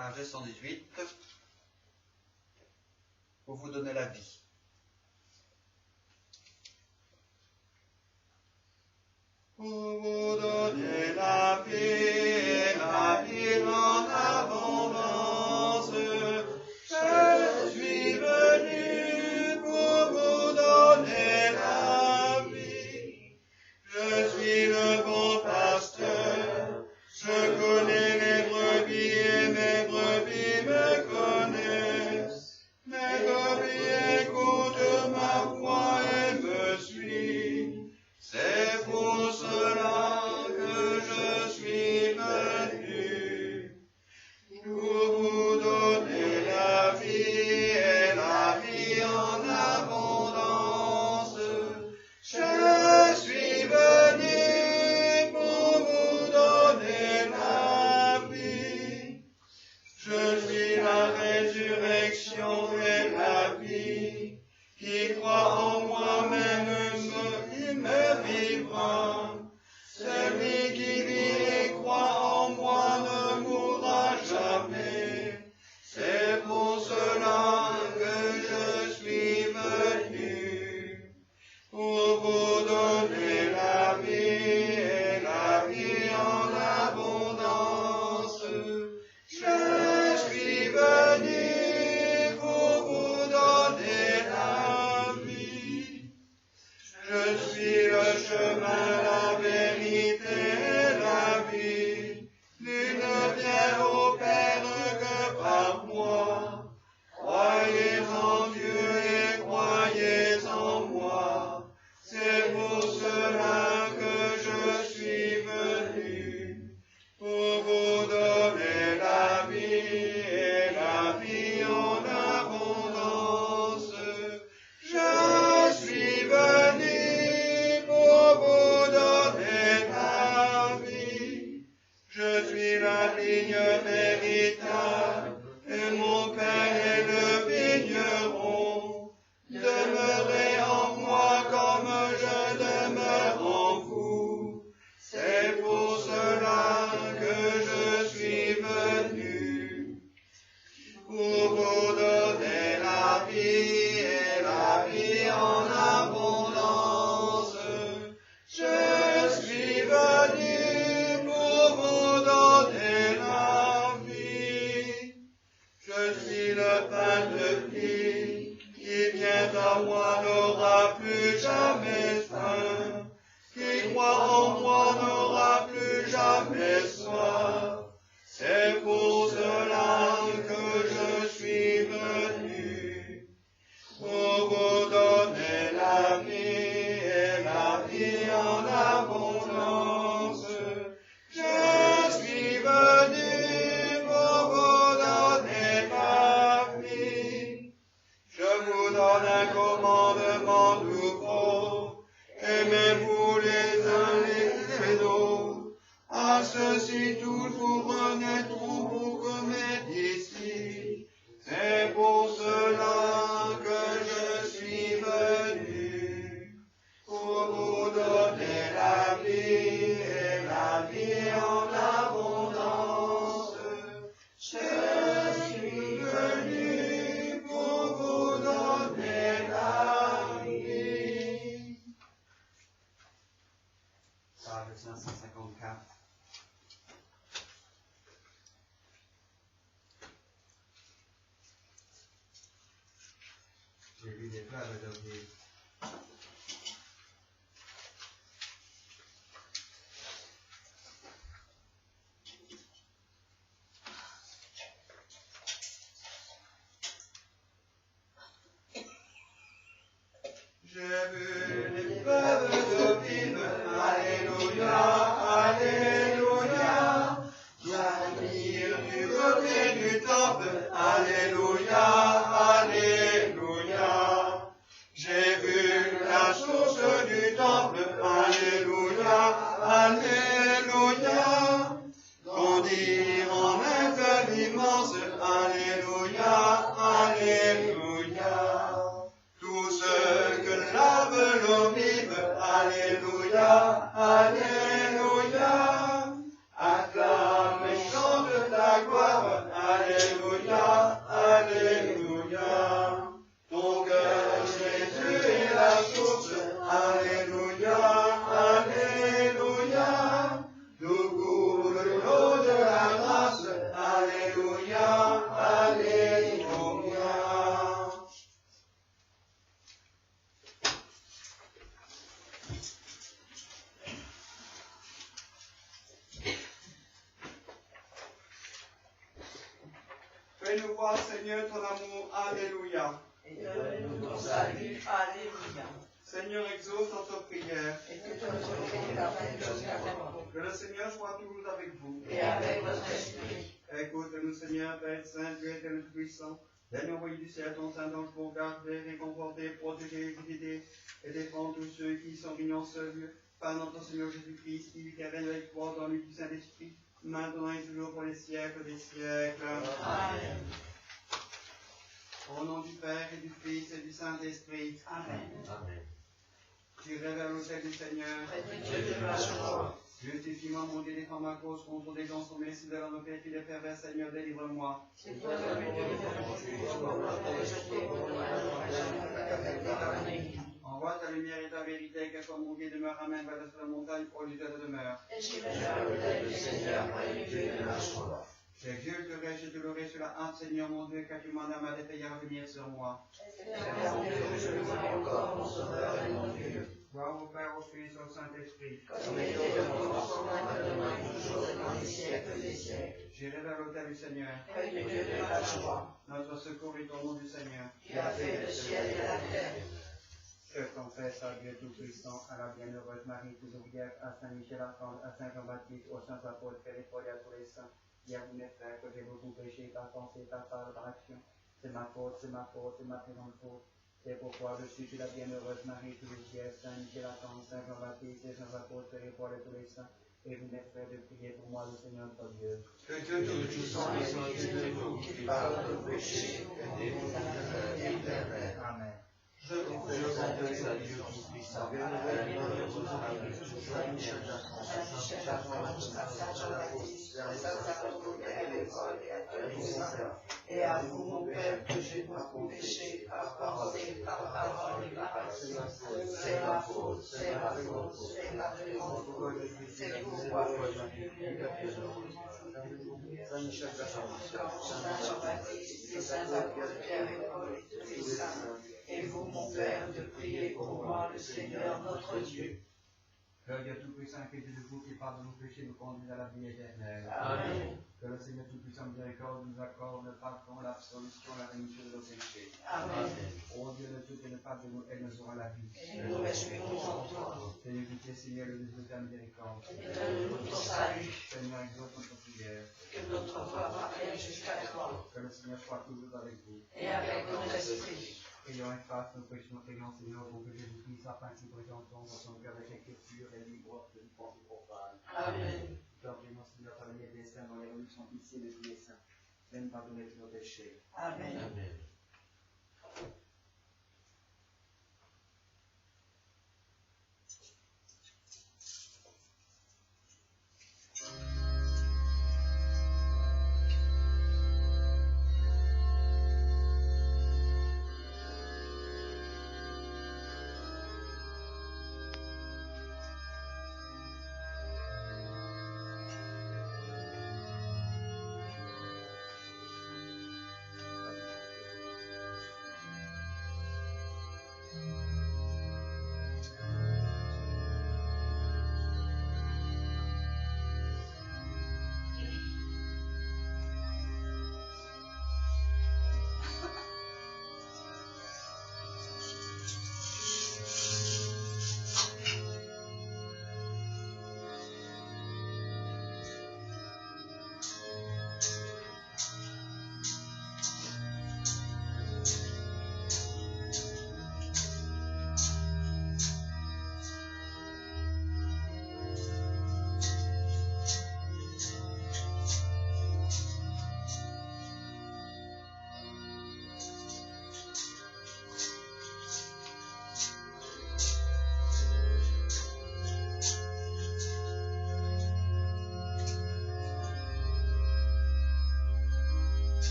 page 118, pour vous donner la vie. Pour vous donner la vie en abondance, je suis venu pour vous donner la vie. Je suis le bon pasteur, je connais les brebis et mes brebis me connaissent. Mes brebis écoutent ma voix et me suivent. C'est pour cela que je suis venu, pour vous donner la vie et la vie en abondance. Je suis venu pour vous donner la vie. Je suis la résurrection et la vie. Qui croit en moi-même il me vivra. Celui qui vit et croit en moi ne mourra jamais. C'est pour cela que je suis venu, pour vous donner la vie et la vie en abondance. Je suis venu pour vous donner la vie. Je suis le chemin, la vérité et la vie. Nul ne vient au Père que par moi. Croyez en Dieu et croyez en moi. C'est pour cela que je suis venu, pour vous donner la vie et la vie en abondance. Je suis venu pour vous donner la vie. Je suis la vigne véritable et mon Père est le vigneron. Demeurez en moi comme je demeure en vous. C'est pour cela que je suis venu, pour vous donner la vie et la vie en abondance. Je suis venu pour vous donner la vie. Je suis le pain de vie, qui vient à moi n'aura plus jamais faim. Qui croit en moi n'aura plus jamais soif. C'est pour cela que je suis venu, pour vous donner la vie et la vie en abondance. Je suis venu pour vous donner la vie. Je vous donne un commandement nouveau. Aimez-vous les uns les autres. À ceci tous vous renaîtront pour comme d'ici. C'est pour cela que je suis venu, pour vous donner la vie et la vie en abondance. Je suis venu pour vous donner la vie. Page 554. J'ai lu des plats le dernier. J'ai vu les fleuves d'eau vive, alléluia, alléluia. Jaillir du côté du temple, alléluia, alléluia. J'ai vu la source du temple, alléluia, alléluia. Grandir en un fleuve immense, alléluia, alléluia. Tout ce que lave l'eau vive, alléluia, alléluia. Acclame et chante ta gloire, alléluia. Fais-nous voir, Seigneur, ton amour. Alléluia. Et donne-nous ton salut. Alléluia. Seigneur, exauce notre prière. Et que ton souffle t'amène jusqu'à toi. Que le Seigneur soit toujours avec vous. Et avec votre esprit. Écoute-nous, Seigneur, Père Saint, Dieu éternel puissant. Donne envoyer du ciel ton Saint-Ange pour garder, réconforter, protéger, guider et défendre tous ceux qui sont venus en ce lieu. Par notre Seigneur Jésus-Christ, qui règne avec toi dans l'unité du Saint-Esprit, maintenant et toujours pour les siècles des siècles. Amen. Au nom du Père et du Fils et du Saint-Esprit. Amen. Amen. J'irai vers l'autel du Seigneur. Près de Dieu de ma joie. Justifie-moi, mon Dieu, défends ma cause contre des gens sommés, si de la noblesse et des pervers, Seigneur, délivre-moi. C'est toi le Dieu de mon juge, pour me rejeter, pour Envoie ta lumière et ta vérité, que ton mon Dieu demeure, amène vers la montagne, au lieu de demeure. Et j'irai vers l'autel du Seigneur, près du Dieu de ma joie. J'exulterai, je te louerai sur la hâte, Seigneur mon Dieu, car tu m'en as mal fait à venir sur moi. Seigneur Dieu, je loue encore mon Sauveur et mon Dieu. Gloire au Père, au Fils, au Saint-Esprit. Comme il était de commencement, maintenant et toujours et dans les siècles des siècles. J'irai vers l'autel du Seigneur. Près du Dieu de ma joie. Notre secours est au nom du Seigneur. Qui a fait le ciel et la terre. Je confesse à Dieu Tout-Puissant, à la bienheureuse Marie, Toujours-Vierge, à Saint-Michel-Archange, à Saint-Jean-Baptiste, aux saints apôtres, Père et Paul et à tous les saints. Et à vous mes frères, que j'ai beaucoup péché par pensée, par parole, par action. C'est ma faute, c'est ma faute, c'est ma très grande faute. C'est pourquoi je suis la bienheureuse Marie, Toujours-Vierge, Saint-Michel-Archange, Saint-Jean-Baptiste, et saints apôtres, Père et Paul et tous les saints. Et vous mes frères, de prier pour moi, le Seigneur notre Dieu. Que Dieu Tout-Puissant ait pitié de vous, qui pardonne nos péchés, et vous éternel. Amen. Je confesse à Dieu Tout-Puissant, à la bienheureuse Marie, Saint-Michel, et à vous, mon Père, que j'ai beaucoup péché par pensée, par parole et par action. C'est ma faute, c'est ma faute, c'est ma très grande faute. C'est pourquoi je suis Saint-Jean-Baptiste et Saint-Apôtre Pierre et Paul et tous les saints. Et vous, mon Père, de prier pour moi, le Seigneur notre Dieu. Que Dieu Tout-Puissant, qui est de vous, qui pardonne nos péchés, nous conduise à la vie éternelle. Amen. Que le Seigneur Tout-Puissant miséricorde nous accorde le pardon, l'absolution, la rémission de nos péchés. Amen. Ô Dieu de Dieu, ne pas de nous, elle nous aura la vie. Et nous respirons en toi. Seigneur, pitié, Seigneur, le Dieu de ta miséricorde. Et donne-nous ton salut. Seigneur, exauce notre prière. Que notre voix parvienne jusqu'à toi. Que le Seigneur soit toujours avec vous. Et avec notre esprit. Ayons efface nos péchés, nous prions, Seigneur, pour que Jésus-Christ, afin qu'il présente dans son cœur de chaque pure et libre de pensée profane. Amen. Nous en prions, Seigneur, par le biais des saints, dans les révolutions ici de tous les saints. Même pardonner tous nos péchés. Amen. Amen.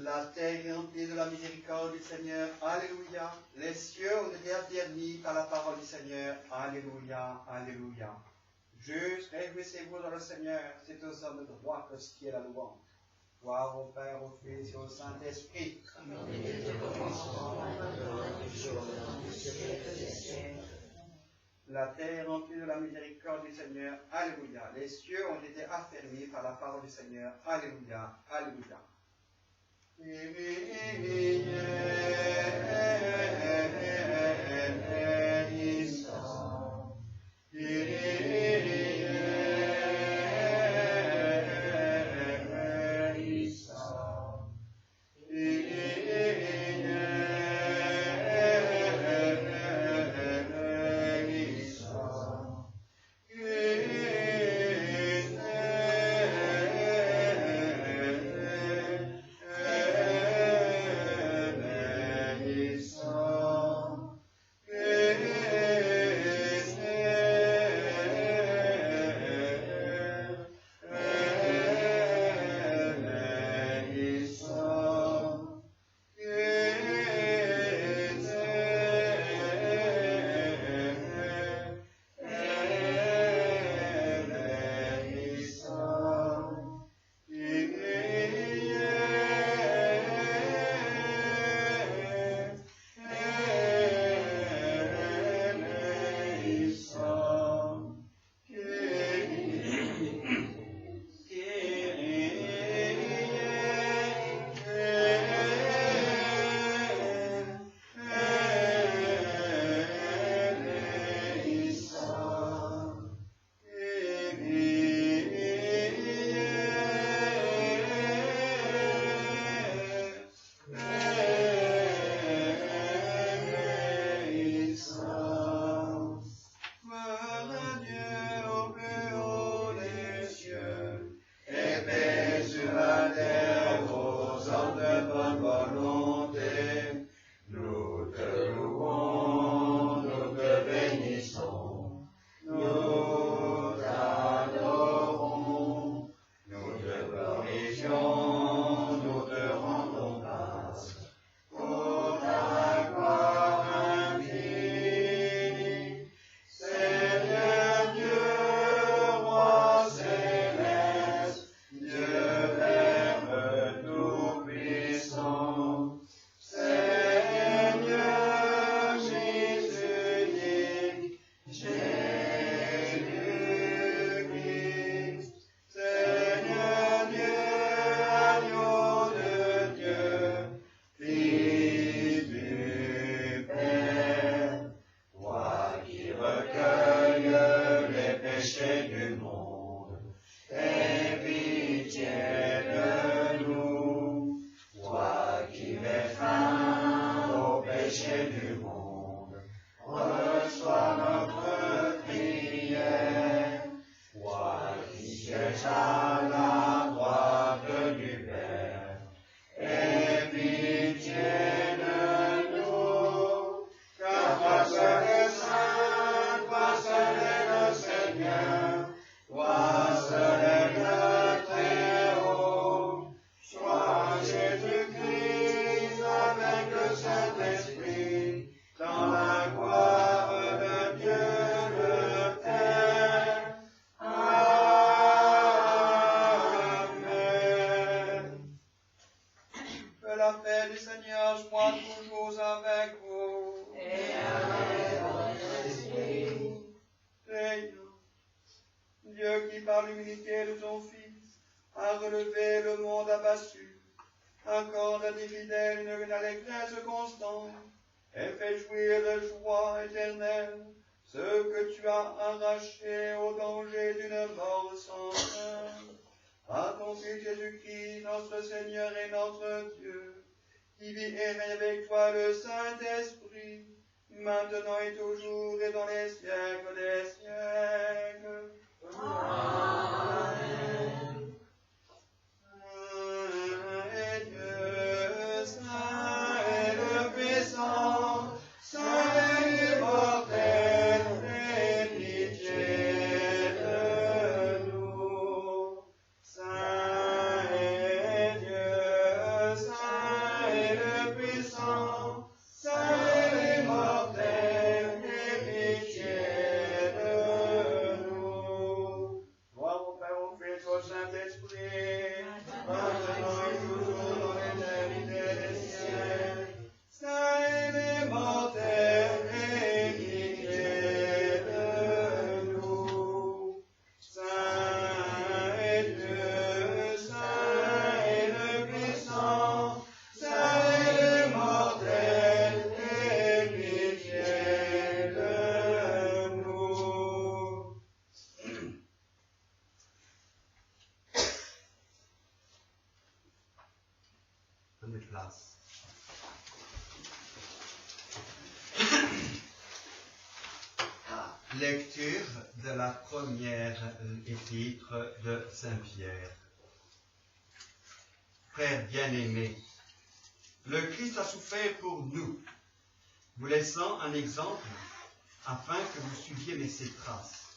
La terre est remplie de la miséricorde du Seigneur. Alléluia. Les cieux ont été affermis par la parole du Seigneur. Alléluia. Alléluia. Juste, réjouissez-vous dans le Seigneur. C'est aux hommes de droit que ce qui est la louange. Gloire au Père, au Fils et au Saint-Esprit. La terre est remplie de la miséricorde du Seigneur. Alléluia. Les cieux ont été affermis par la parole du Seigneur. Alléluia. Alléluia. prenez place. Lecture de la première épître de Saint-Pierre. Frères bien-aimés, le Christ a souffert pour nous, vous laissant un exemple afin que vous suiviez ses traces.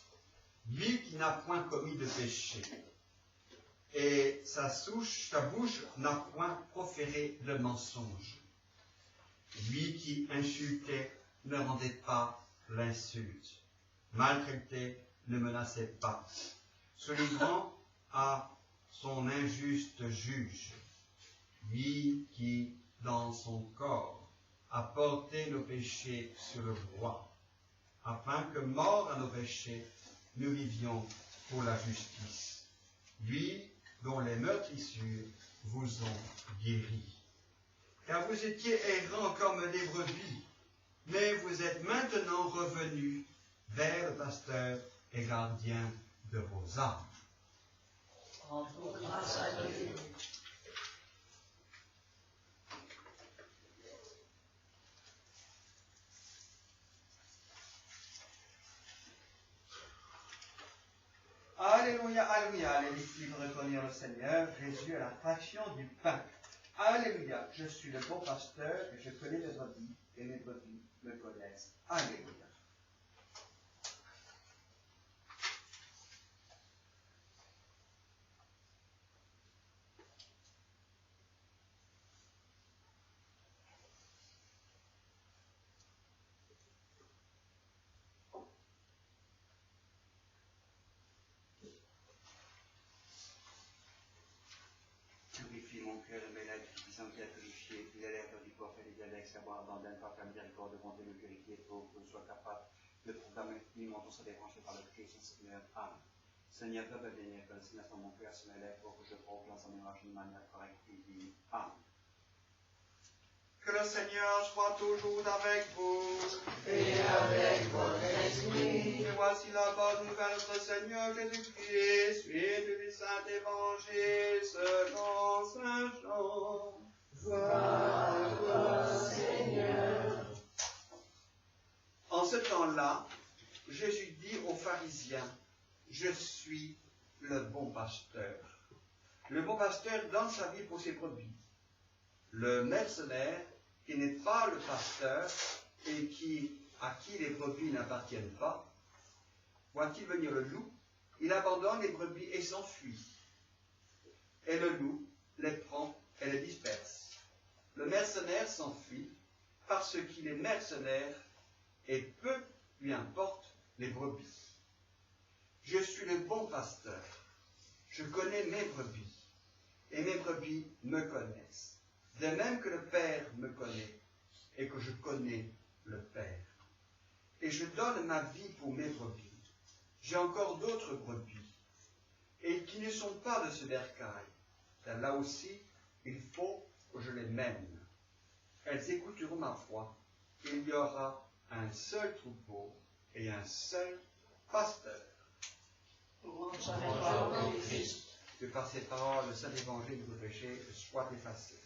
Lui qui n'a point commis de péché, et sa bouche n'a point proféré de mensonge. Lui qui insultait ne rendait pas l'insulte, maltraitait ne menaçait pas, se livrant à son injuste juge. Lui qui, dans son corps, a porté nos péchés sur le bois, afin que, morts à nos péchés, nous vivions pour la justice. Lui dont les meurtrissures vous ont guéris. Car vous étiez errants comme des brebis, mais vous êtes maintenant revenus vers le pasteur et gardien de vos âmes. Grâce à Dieu. Alléluia, alléluia, les disciples reconnurent le Seigneur, Jésus à la fraction du pain. Alléluia, je suis le bon pasteur et je connais mes brebis et mes brebis me connaissent. Alléluia. Purifie mon cœur et mes lèvres, qui sont bien purifiés, qu'il ait l'air du corps et des dialectes, savoir abandonne par ta miséricorde de bonté me purifier pour que je sois capable de proclamer mon ton soit débranché par le Christ, Seigneur. Amen. Seigneur, peuple béni, que le Seigneur soit mon cœur sur mes lèvres pour que je proclame son image d'une manière correcte et digne. Amen. Que le Seigneur soit toujours avec vous. Et avec votre esprit. Et voici la bonne nouvelle de notre Seigneur Jésus-Christ, suite du Saint Évangile selon Saint Jean. Gloire à toi, Seigneur. En ce temps-là, Jésus dit aux pharisiens, « Je suis le bon pasteur. » Le bon pasteur donne sa vie pour ses brebis. Le mercenaire, qui n'est pas le pasteur et à qui les brebis n'appartiennent pas, voit-il venir le loup, il abandonne les brebis et s'enfuit. Et le loup les prend et les disperse. Le mercenaire s'enfuit parce qu'il est mercenaire et peu lui importe les brebis. Je suis le bon pasteur. Je connais mes brebis et mes brebis me connaissent. De même que le Père me connaît et que je connais le Père. Et je donne ma vie pour mes brebis. J'ai encore d'autres brebis, et qui ne sont pas de ce bercail. Car là aussi, il faut que je les mène. Elles écouteront ma voix. Il y aura un seul troupeau et un seul pasteur. Louange à toi, Christ. Que par ces paroles, le Saint Évangile de nos péchés soit effacé.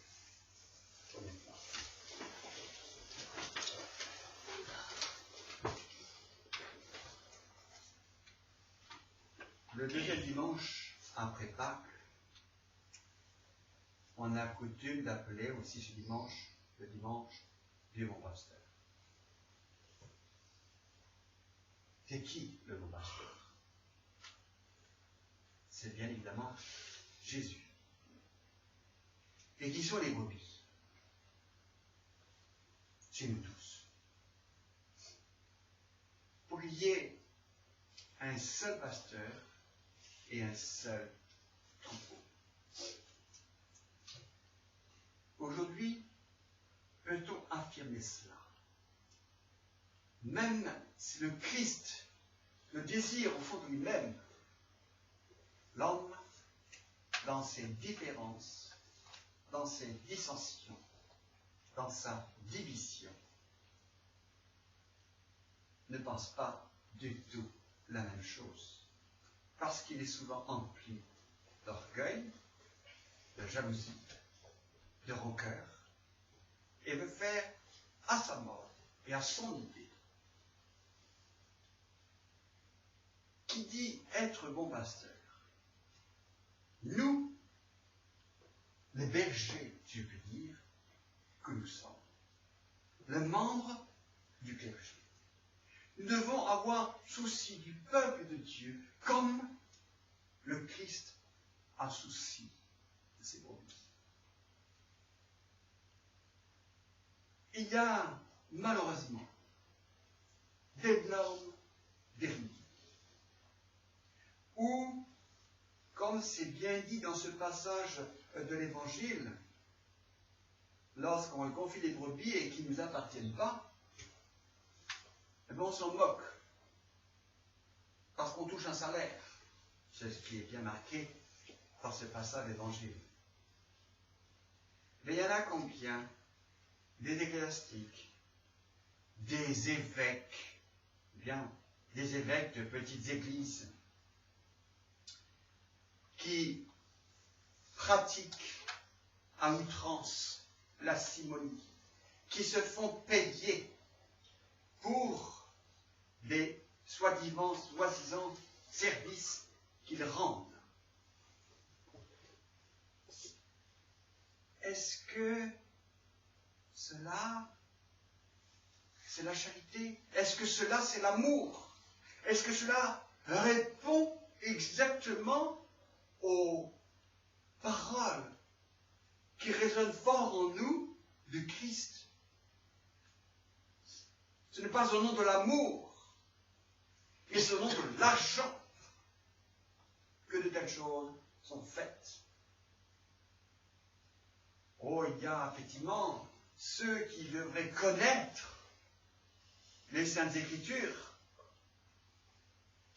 Le deuxième dimanche après Pâques, on a coutume d'appeler aussi ce dimanche le dimanche du bon pasteur. C'est qui le bon pasteur? C'est bien évidemment Jésus. Et qui sont les brebis? C'est nous tous. Pour qu'il y ait un seul pasteur et un seul troupeau. Aujourd'hui, peut-on affirmer cela? Même si le Christ le désire au fond de lui-même, l'homme, dans ses différences, dans ses dissensions, dans sa division, ne pense pas du tout la même chose. Parce qu'il est souvent empli d'orgueil, de jalousie, de rancœur et veut faire à sa mort et à son idée. Qui dit être bon pasteur? Nous, les bergers, si je puis dire, que nous sommes, les membres du clergé, nous devons avoir souci du peuple de Dieu comme le Christ a souci de ses brebis. Il y a malheureusement d'énormes dérives où, comme c'est bien dit dans ce passage de l'Évangile, lorsqu'on confie les brebis et qu'ils ne nous appartiennent pas, eh bien on s'en moque, parce qu'on touche un salaire. C'est ce qui est bien marqué par ce passage d'Évangile. Mais il y en a combien? Des ecclésiastiques, des évêques, bien, des évêques de petites églises, qui pratiquent à outrance la simonie, qui se font payer pour des soi-disant services qu'ils rendent. Est-ce que cela, c'est la charité? Est-ce que cela, c'est l'amour? Est-ce que cela répond exactement aux paroles qui résonnent fort en nous du Christ? Ce n'est pas au nom de l'amour, mais c'est au nom de l'argent que de telles choses sont faites. Oh, il y a effectivement ceux qui devraient connaître les Saintes Écritures,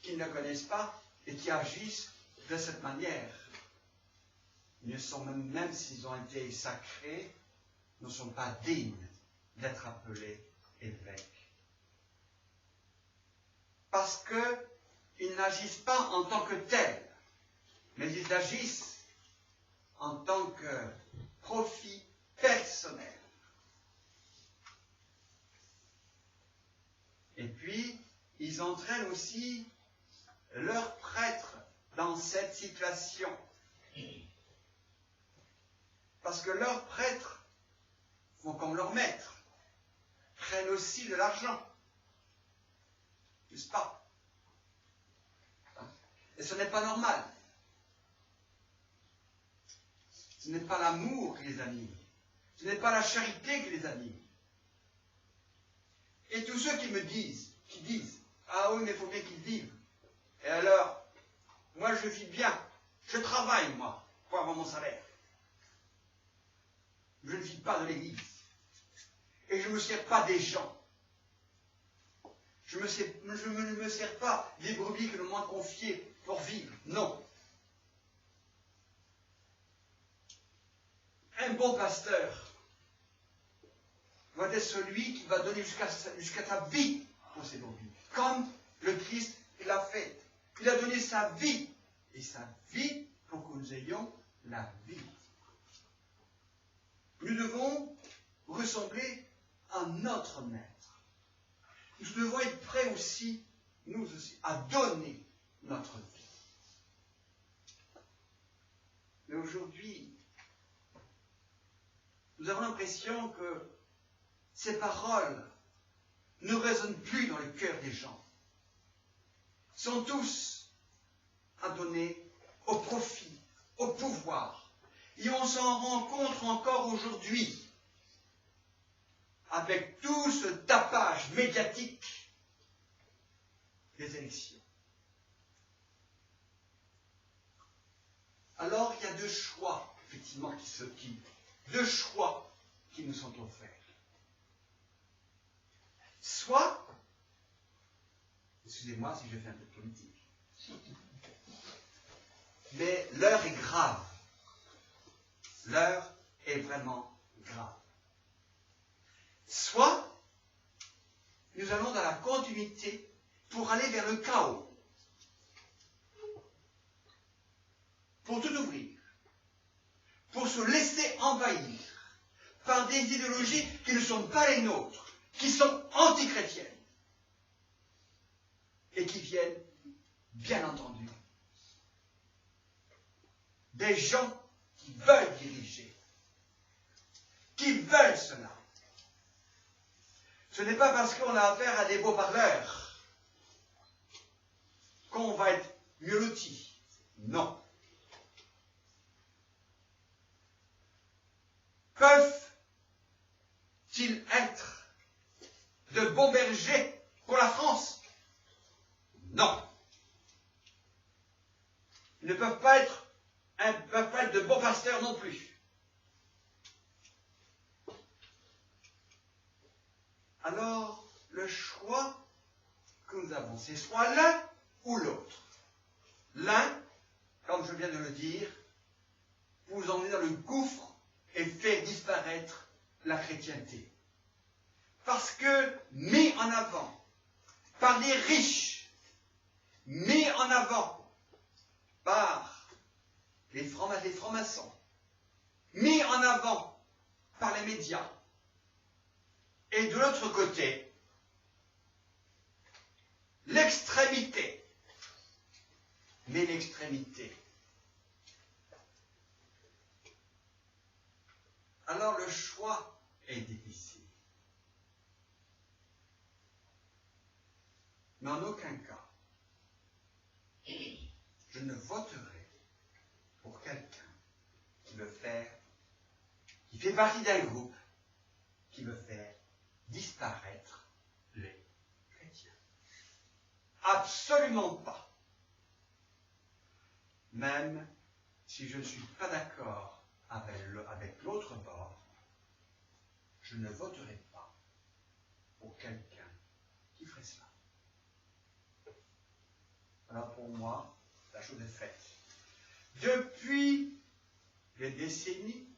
qui ne connaissent pas et qui agissent de cette manière. Ils ne sont même s'ils ont été sacrés, ne sont pas dignes d'être appelés évêques. Parce qu'ils n'agissent pas en tant que tels, mais ils agissent en tant que profit personnel. Et puis, ils entraînent aussi leurs prêtres dans cette situation. Parce que leurs prêtres font comme leurs maîtres, prennent aussi de l'argent. N'est-ce pas? Et ce n'est pas normal. Ce n'est pas l'amour qui les anime. Ce n'est pas la charité qui les anime. Et tous ceux qui disent, ah oui, mais il faut bien qu'ils vivent. Et alors, moi je vis bien. Je travaille, moi, pour avoir mon salaire. Je ne vis pas de l'église. Et je ne me sers pas des gens. Je ne me sers pas des brebis que l'on m'a confiées pour vivre. Non. Un bon pasteur doit être celui qui va donner jusqu'à sa vie pour ses brebis. Comme le Christ l'a fait. Il a donné sa vie. Et sa vie pour que nous ayons la vie. Nous devons ressembler à notre maître. Nous devons être prêts aussi, nous aussi, à donner notre vie. Mais aujourd'hui, nous avons l'impression que ces paroles ne résonnent plus dans le cœur des gens. Ils sont tous à donner au profit, au pouvoir. Et on s'en rencontre encore aujourd'hui avec tout ce tapage médiatique des élections. Alors il y a deux choix, effectivement, deux choix qui nous sont offerts. Soit, excusez-moi si je fais un peu de politique, mais l'heure est grave. L'heure est vraiment grave. Soit, nous allons dans la continuité pour aller vers le chaos. Pour tout ouvrir. Pour se laisser envahir par des idéologies qui ne sont pas les nôtres, qui sont antichrétiennes, et qui viennent, bien entendu, des gens qui veulent diriger, qui veulent cela. Ce n'est pas parce qu'on a affaire à des beaux parleurs qu'on va être mieux loti. Non. Peuvent-ils être de bons bergers pour la France? Non. Ils ne peuvent pas être de bons pasteurs non plus. Alors, le choix que nous avons, c'est soit l'un ou l'autre. L'un, comme je viens de le dire, vous emmener dans le gouffre et faire disparaître la chrétienté. Parce que, mis en avant par les riches, mis en avant par les francs-maçons, mis en avant par les médias, et de l'autre côté, l'extrémité. Mais l'extrémité. Alors le choix est difficile. Mais en aucun cas, je ne voterai pour quelqu'un qui veut faire, qui fait partie d'un groupe, qui veut faire disparaître les chrétiens. Absolument pas. Même si je ne suis pas d'accord avec l'autre bord, je ne voterai pas pour quelqu'un qui ferait cela. Alors pour moi, la chose est faite. Depuis des décennies,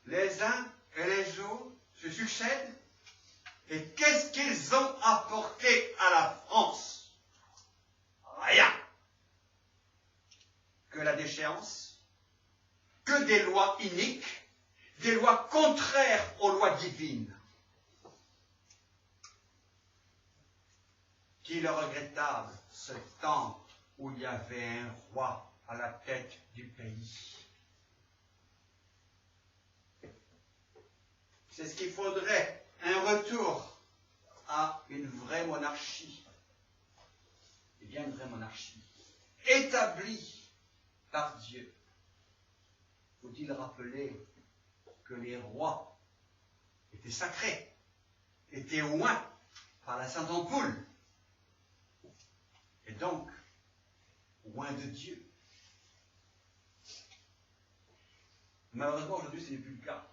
les uns et les autres se succèdent, et qu'est-ce qu'ils ont apporté à la France? Rien. Que la déchéance, que des lois iniques, des lois contraires aux lois divines. Qu'il est regrettable ce temps où il y avait un roi à la tête du pays. C'est ce qu'il faudrait, un retour à une vraie monarchie. Eh bien, une vraie monarchie, établie par Dieu. Faut-il rappeler que les rois étaient sacrés, étaient oints par la Sainte Ampoule, et donc oints de Dieu. Malheureusement, aujourd'hui, ce n'est plus le cas.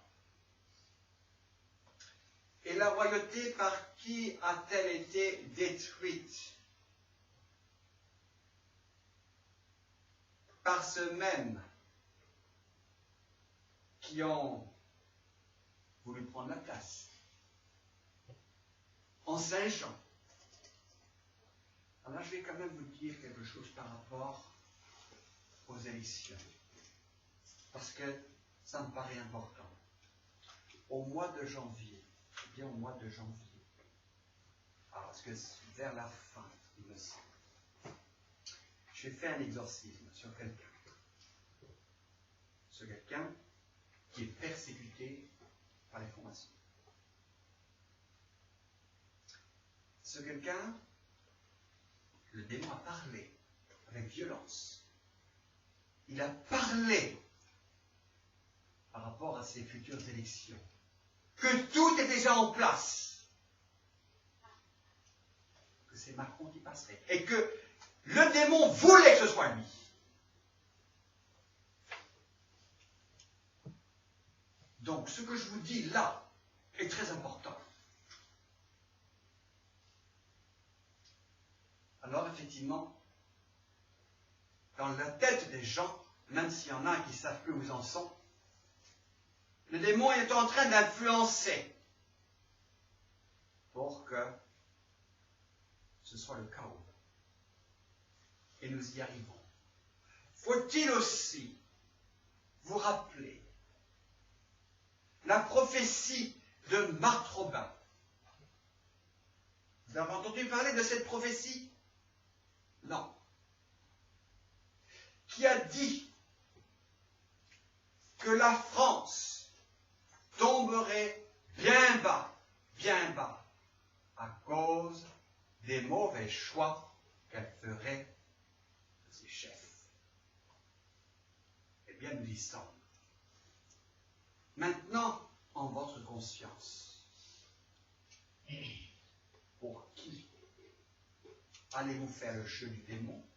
Et la royauté, par qui a-t-elle été détruite? Par ceux mêmes qui ont voulu prendre la place. En Saint-Jean. Alors là, je vais quand même vous dire quelque chose par rapport aux élections. Parce que ça me paraît important. Au mois de janvier, bien au mois de janvier, alors parce que c'est vers la fin, il me semble, j'ai fait un exorcisme sur quelqu'un. Sur quelqu'un qui est persécuté par les francs-maçons. Ce quelqu'un, le démon a parlé avec violence. Il a parlé par rapport à ses futures élections. Que tout est déjà en place. Que c'est Macron qui passerait. Et que le démon voulait que ce soit lui. Donc, ce que je vous dis là est très important. Alors, effectivement, dans la tête des gens, même s'il y en a qui ne savent plus où ils en sont, le démon est en train d'influencer pour que ce soit le chaos. Et nous y arrivons. Faut-il aussi vous rappeler La prophétie de Marthe Robin. Vous avez entendu parler de cette prophétie? Non. Qui a dit que la France tomberait bien bas, à cause des mauvais choix qu'elle ferait de ses chefs. Eh bien, nous y sommes. Maintenant, en votre conscience, pour qui allez-vous faire le jeu du démon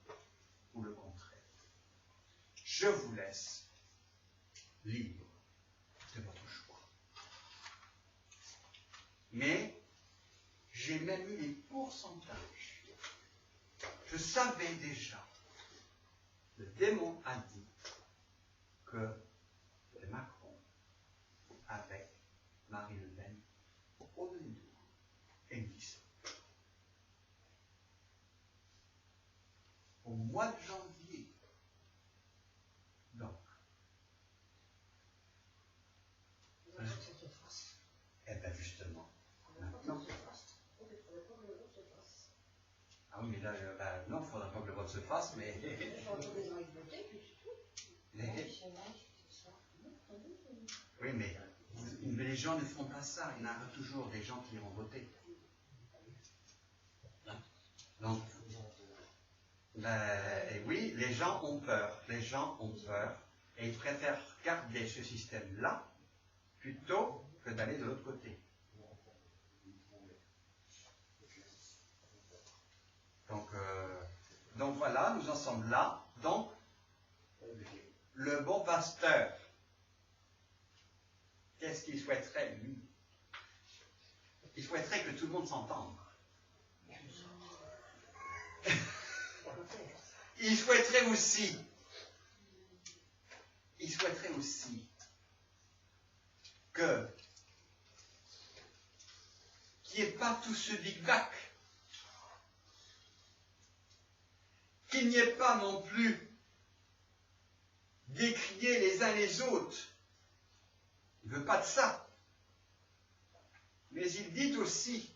ou le contraire? Je vous laisse libre de votre choix. Mais j'ai même eu les pourcentages. Je savais déjà. Le démon a dit que Macron, avec Marine Le Pen, au deuxième tour, et me dit ça. Au mois de janvier, donc, eh bien justement, maintenant. Ah oui, mais là, non, il ne faudra pas que le vote se fasse, mais... Oui, mais les gens ne font pas ça. Il y en aura toujours des gens qui iront voter. Donc, et oui, les gens ont peur. Les gens ont peur. Et ils préfèrent garder ce système-là plutôt que d'aller de l'autre côté. Donc voilà, nous en sommes là. Donc, le bon pasteur, qu'est-ce qu'il souhaiterait, lui? Il souhaiterait que tout le monde s'entende. Il souhaiterait aussi qu'il n'y ait pas tout ce big-bac, qu'il n'y ait pas non plus d'écrier les uns les autres. Il ne veut pas de ça. Mais il dit aussi,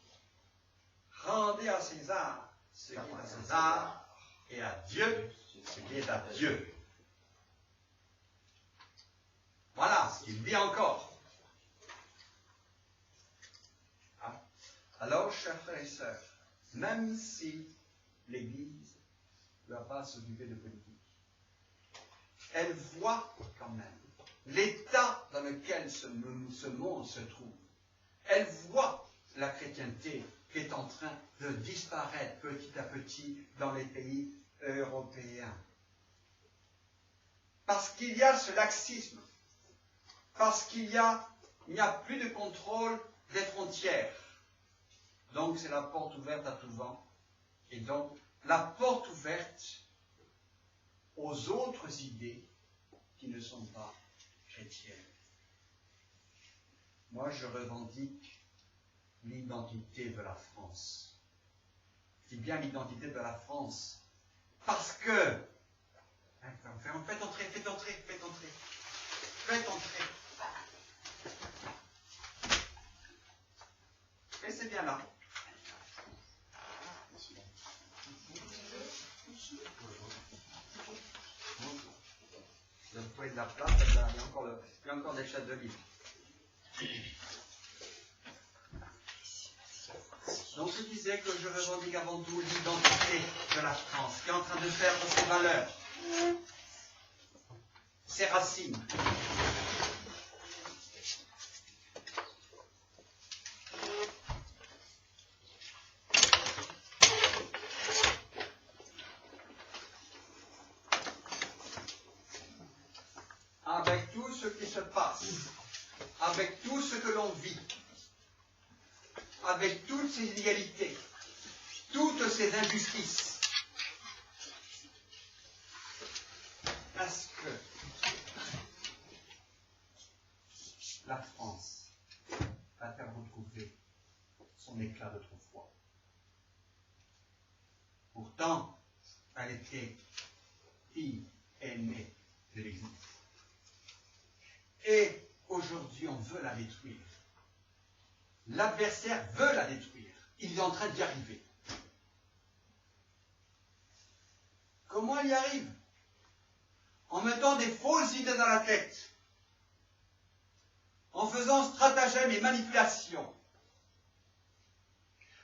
rendez à César ce qui est à César et à Dieu ce qui est à Dieu. Voilà ce qu'il dit encore. Ah. Alors, chers frères et sœurs, même si l'Église ne va pas s'occuper de politique, elle voit quand même l'état dans lequel ce monde se trouve. Elle voit la chrétienté qui est en train de disparaître petit à petit dans les pays européens. Parce qu'il y a ce laxisme, parce qu'il n'y a plus de contrôle des frontières. Donc c'est la porte ouverte à tout vent. Et donc la porte ouverte aux autres idées qui ne sont pas chrétiennes. Moi, je revendique l'identité de la France. C'est bien l'identité de la France. Parce que... Faites entrer. Et c'est bien là. Vous pouvez de la place, il y a encore des chaises de livres. Donc je disais que je revendique avant tout l'identité de la France, qui est en train de perdre ses valeurs, ses racines. Avec tout ce qui se passe, avec tout ce que l'on vit, avec toutes ces inégalités, toutes ces injustices, est-ce que la France va faire retrouver son éclat d'autrefois? Pourtant, elle était fille aînée de l'Église. Et aujourd'hui, on veut la détruire. L'adversaire veut la détruire. Il est en train d'y arriver. Comment il y arrive? En mettant des fausses idées dans la tête, en faisant stratagème et manipulation,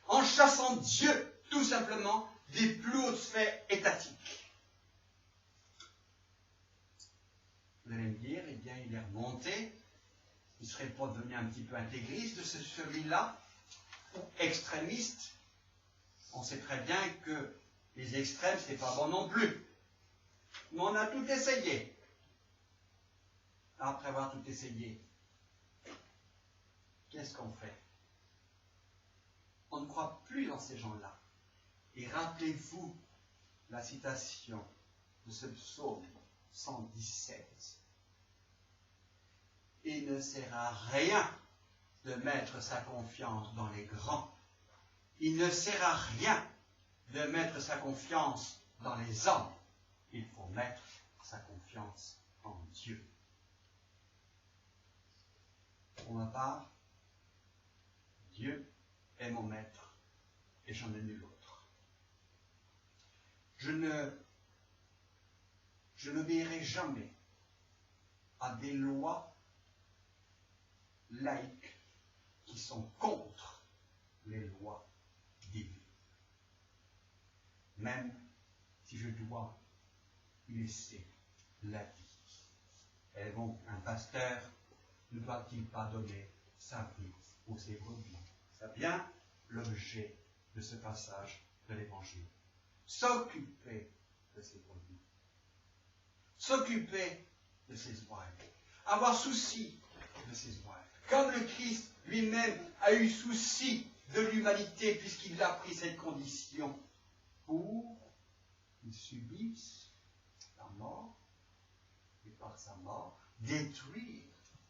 en chassant Dieu, tout simplement, des plus hautes sphères étatiques. Vous allez me dire, eh bien, il est remonté, il ne serait pas devenu un petit peu intégriste, celui-là, ou extrémiste. On sait très bien que les extrêmes, ce n'est pas bon non plus. Mais on a tout essayé. Après avoir tout essayé, qu'est-ce qu'on fait? On ne croit plus dans ces gens-là. Et rappelez-vous la citation de ce psaume 117. Il ne sert à rien de mettre sa confiance dans les grands. Il ne sert à rien de mettre sa confiance dans les hommes. Il faut mettre sa confiance en Dieu. Pour ma part, Dieu est mon maître et j'en ai nul autre. Je n'obéirai jamais à des lois laïques qui sont contre les lois divines. Même si je dois y laisser la vie. Et donc, un pasteur ne doit-il pas donner sa vie aux ses brebis? C'est bien l'objet de ce passage de l'Évangile. S'occuper de ses brebis. S'occuper de ses ouailles. Avoir souci de ses ouailles. Comme le Christ lui-même a eu souci de l'humanité puisqu'il a pris cette condition pour qu'ils subissent la mort et par sa mort détruire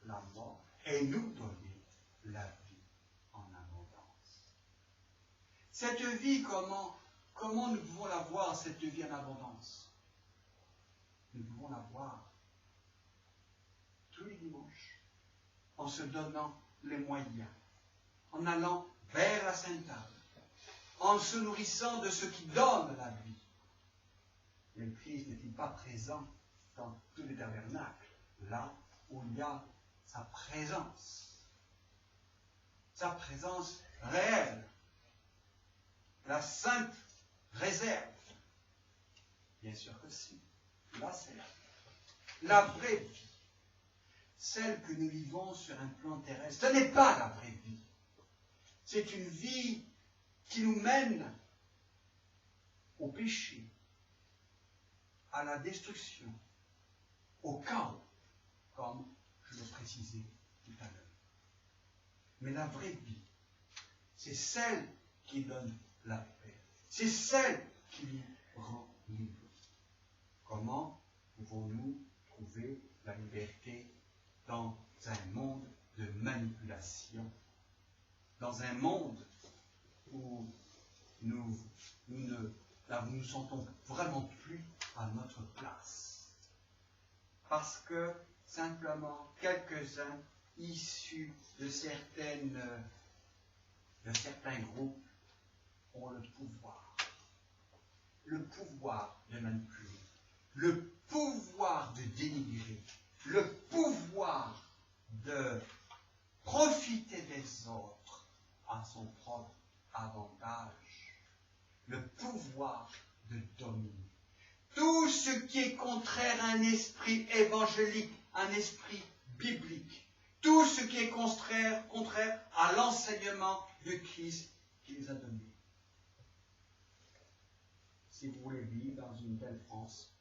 la mort et nous donner la vie en abondance. Cette vie, comment nous pouvons la voir, cette vie en abondance? Nous pouvons la voir tous les dimanches en se donnant les moyens, en allant vers la Sainte Table, en se nourrissant de ce qui donne la vie. Le Christ n'est-il pas présent dans tous les tabernacles, là où il y a sa présence réelle, la sainte réserve? Bien sûr que si. Là, c'est la vraie vie, celle que nous vivons sur un plan terrestre. Ce n'est pas la vraie vie. C'est une vie qui nous mène au péché, à la destruction, au chaos, comme je l'ai précisé tout à l'heure. Mais la vraie vie, c'est celle qui donne la paix. C'est celle qui nous rend libres. Comment pouvons-nous trouver la liberté dans un monde de manipulation, dans un monde où nous nous sentons vraiment plus à notre place? Parce que simplement quelques-uns issus de certains groupes ont le pouvoir de manipuler, le pouvoir de dénigrer, le pouvoir de profiter des autres à son propre avantage, le pouvoir de dominer. Tout ce qui est contraire à un esprit évangélique, un esprit biblique, tout ce qui est contraire à l'enseignement de Christ qui nous a donné. Si vous voulez vivre dans une belle France,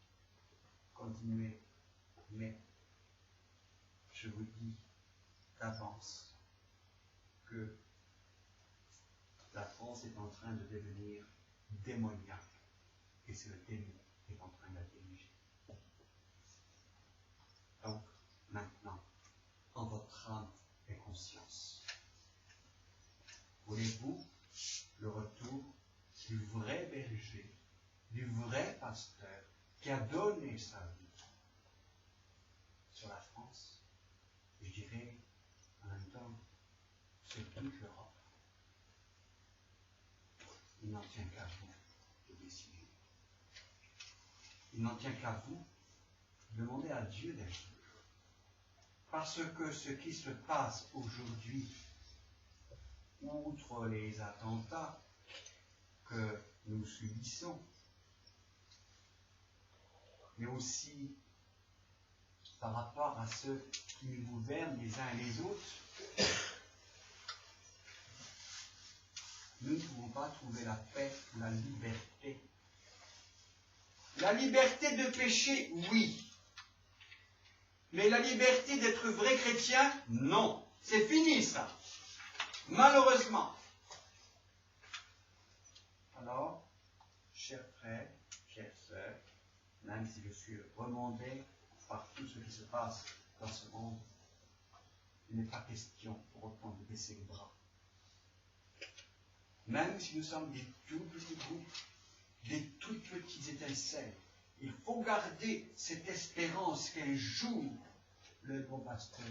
continuez, mais je vous dis d'avance que la France est en train de devenir démoniaque et c'est le démon qui est en train de la diriger. Donc, maintenant, en votre âme et conscience, voulez-vous le retour du vrai berger, du vrai pasteur qui a donné sa vie sur la France? Je dirais En même temps, c'est toute l'Europe. Il n'en tient qu'à vous de décider. Il n'en tient qu'à vous de demander à Dieu d'agir. Parce que ce qui se passe aujourd'hui, outre les attentats que nous subissons, mais aussi par rapport à ceux qui nous gouvernent les uns et les autres, nous ne pouvons pas trouver la paix ou la liberté. La liberté de pécher, oui. Mais la liberté d'être vrai chrétien, non. C'est fini ça. Malheureusement. Alors, chers frères, chères sœurs, même si je suis remondé par tout ce qui se passe dans ce monde, il n'est pas question pour autant de baisser les bras. Même si nous sommes des tout petits groupes, des toutes petites étincelles, il faut garder cette espérance qu'un jour, le bon pasteur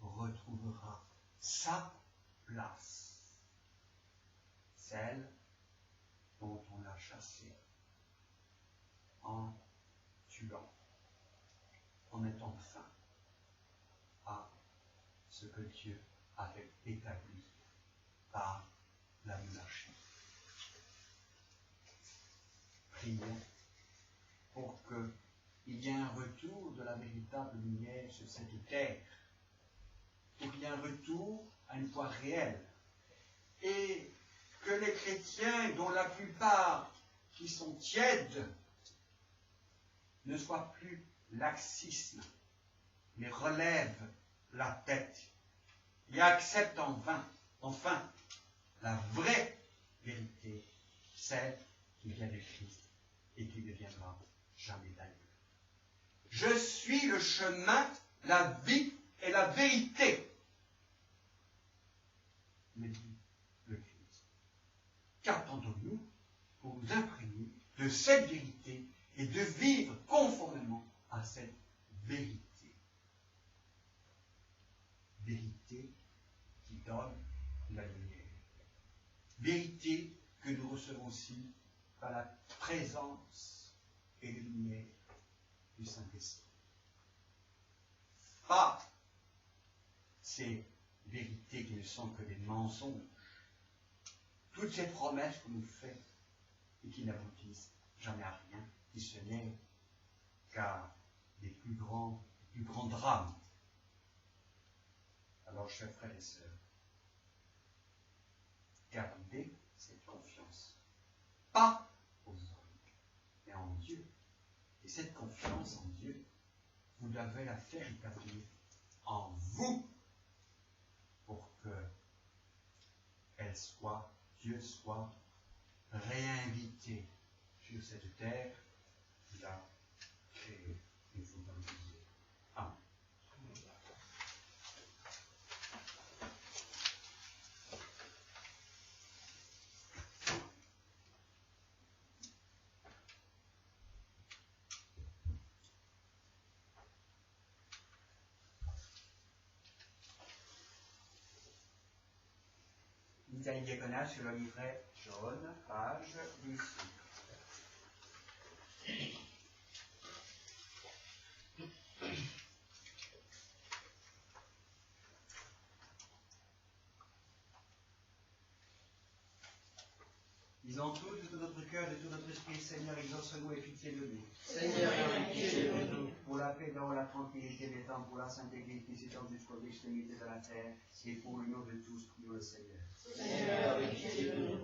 retrouvera sa place, celle dont on l'a chassé en tuant, en mettant fin à ce que Dieu avait établi par la monarchie. Prions pour qu'il y ait un retour de la véritable lumière sur cette terre, pour qu'il y ait un retour à une foi réelle, et que les chrétiens, dont la plupart qui sont tièdes, ne soient plus laxisme, mais relèvent la tête et acceptent enfin la vraie vérité, celle qui vient de Christ et qui ne viendra jamais d'ailleurs. Je suis le chemin, la vie et la vérité, me dit le Christ. Qu'attendons-nous pour nous imprégner de cette vérité et de vivre conformément à cette vérité? Vérité qui donne la lumière. Vérité que nous recevons aussi par la présence et la lumière du Saint-Esprit. Pas ces vérités qui ne sont que des mensonges. Toutes ces promesses qu'on nous fait et qui n'aboutissent jamais à rien, qui se n'est qu'à des plus grands drames. Alors, chers frères et sœurs, gardez cette confiance. Pas aux hommes, mais en Dieu. Et cette confiance en Dieu, vous devez la faire établir en vous pour que Dieu soit réinvité sur cette terre qu'il a créée. Il faut dans le Dieu. Amen. Litanie diaconale sur le livret jaune, page 10. Disons tous de tout notre cœur, de tout notre esprit, Seigneur, exauce-nous et pitié de nous. Seigneur, pitié de nous. Pour la paix, dans la tranquillité des temps, pour la sainte Église qui s'étend jusqu'aux extrémités de la terre, et pour l'union de tous, prions le Seigneur. Seigneur, pitié de nous.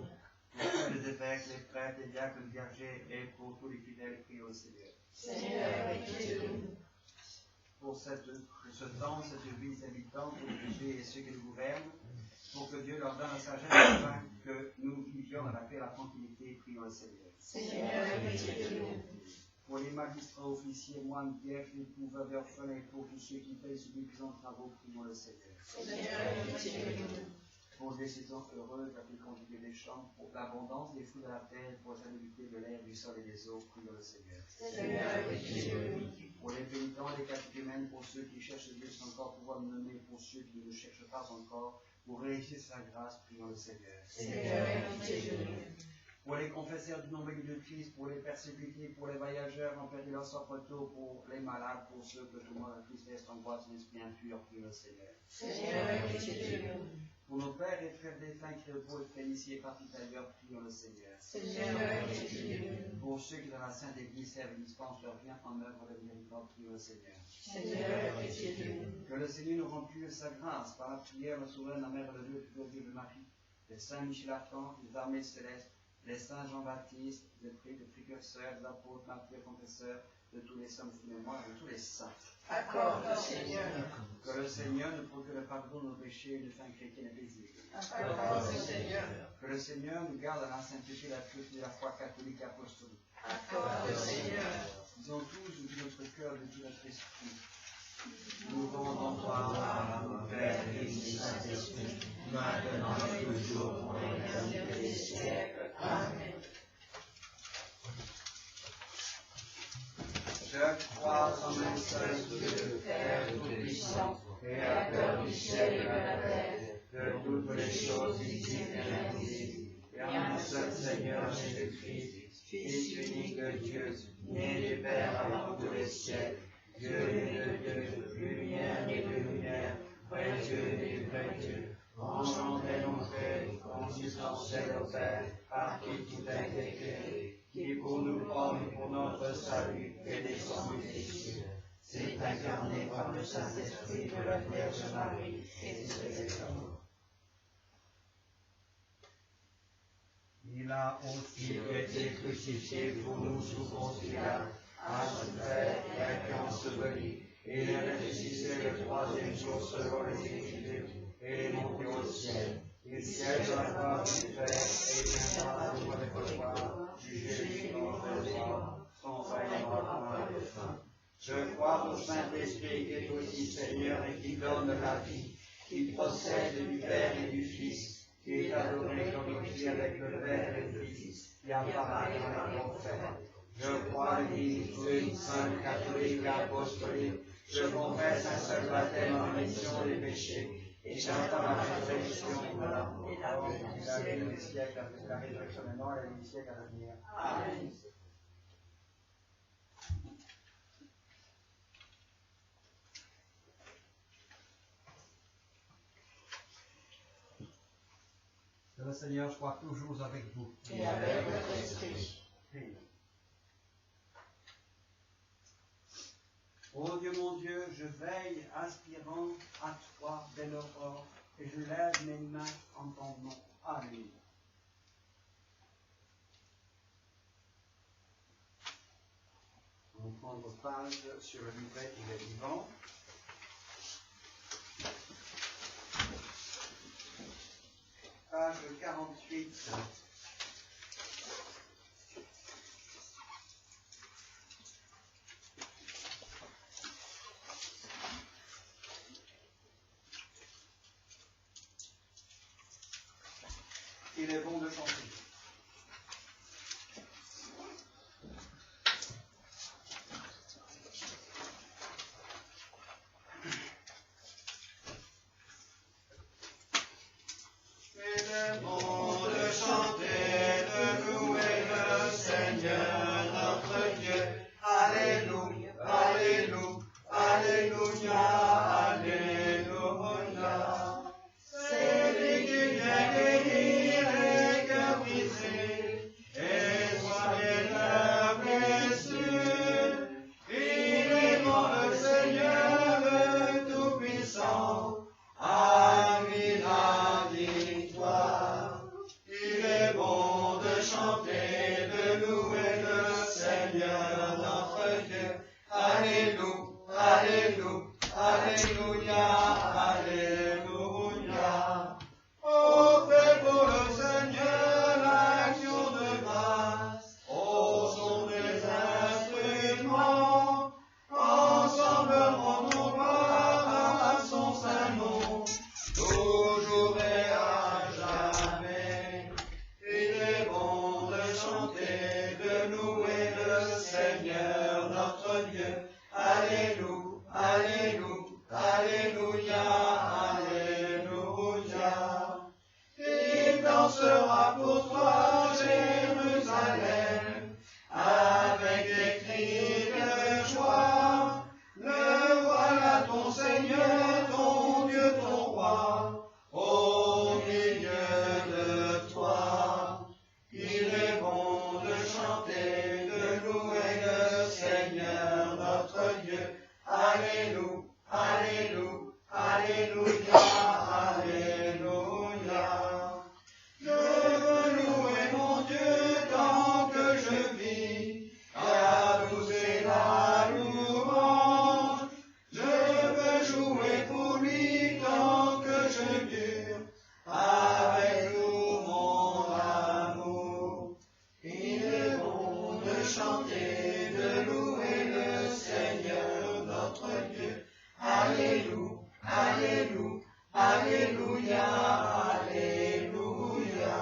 Pour les évêques, les prêtres, les diacres, les clergés, et pour tous les fidèles, prions le Seigneur. Seigneur, pitié de nous. Pour ce temps, cette vie, ces habitants, pour les péchés et ceux qui nous gouvernent, pour que Dieu leur donne la sagesse afin que nous vivions dans la paix et la tranquillité, prions le Seigneur. Seigneur, pitié de nous. Pour les magistrats, officiers, moines, diacres, époux, veuves et orphelins, pour tous ceux qui payent sur les puissants travaux, prions le Seigneur. Seigneur, pitié de nous. pour des saisons heureuses, la fécondité des champs, pour l'abondance des fruits de la terre, pour la salubrité de l'air, du sol et des eaux, prions le Seigneur. Pour les pénitents et les catéchumènes, pour ceux qui cherchent Dieu sans encore pouvoir nous nommer, pour ceux qui ne cherchent pas encore, pour réussir sa grâce, prions le Seigneur. Pour les confesseurs du nom béni de Christ, pour les persécutés, pour les voyageurs en perdu leur soifeau, pour les malades, pour ceux que tout le monde a tristesse, angoisse, l'esprit impur, prions le Seigneur. Pour nos pères et frères défunts qui reposent, frères ici et partout ailleurs, prions le Seigneur. Pour ceux qui dans la Sainte Église servent et dispensent leur bien en œuvre de miséricorde, prions le Seigneur. Que le Seigneur nous remplit de sa grâce par la prière, la souveraine, la Mère de Dieu, toujours Dieu de Marie, les saints Michel Archange, les armées célestes, les saints Jean-Baptiste, les précurseurs, les apôtres, martyrs, confesseurs, de tous les saints de mémoire, de tous les saints. Accorde, Seigneur. Que le Seigneur nous procure le pardon de nos péchés et de fin chrétienne et paisible. Accorde, Seigneur. Que le Seigneur nous garde à la sainteté, la pureté de la foi catholique et apostolique. Accorde, Seigneur. Disons tous de tout notre cœur, de tout notre esprit. Nous rendons gloire à mon Père et au Saint-Esprit, maintenant et toujours, pour l'éternité des siècles. Amen. Je crois en un seul Dieu, Père tout-puissant, Créateur du ciel et de la terre, de toutes les choses visibles et invisibles, et en un seul Seigneur Jésus-Christ, Fils unique de Dieu, né du Père avant tous les siècles, Dieu de Dieu, lumière et de lumière, vrai Dieu et vrai Dieu, engendré d'entrée, consubstantiel au Père, par qui tout a été créé, qui pour nous hommes, pour notre salut, est descendu des cieux, s'est incarné par le Saint-Esprit de la Vierge Marie et de ses amours. Il a aussi été crucifié pour nous sous Ponce Pilate, a souffert et a été enseveli, et il est ressuscité le troisième jour selon les Écritures, et est monté au ciel. Il siège à la droite du Père, et viendra à nous avec le pouvoir, juger les morts et les vivants, son règne n'aura point de fin. Je crois au Saint-Esprit qui est aussi Seigneur et qui donne la vie, qui procède du Père et du Fils, qui est adoré comme glorifié avec le Père et le Fils, qui apparaît dans la l'enfer. Je crois à l'Église une sainte, catholique et apostolique. Je confesse un seul baptême en rémission des péchés, et j'attends la résurrection de la mort. Et la vie des siècles, avec la résurrection maintenant et la vie des siècles à venir. Amen. Que le Seigneur soit toujours avec vous. Et avec votre esprit. Ô Dieu mon Dieu, je veille aspirant à toi dès l'aurore, et je lève mes mains en ton nom. Alléluia. On va prendre page sur le livret Il est vivant. Page 48. Il est bon de chanter. Toujours et à Alléluia, Alléluia, Alléluia.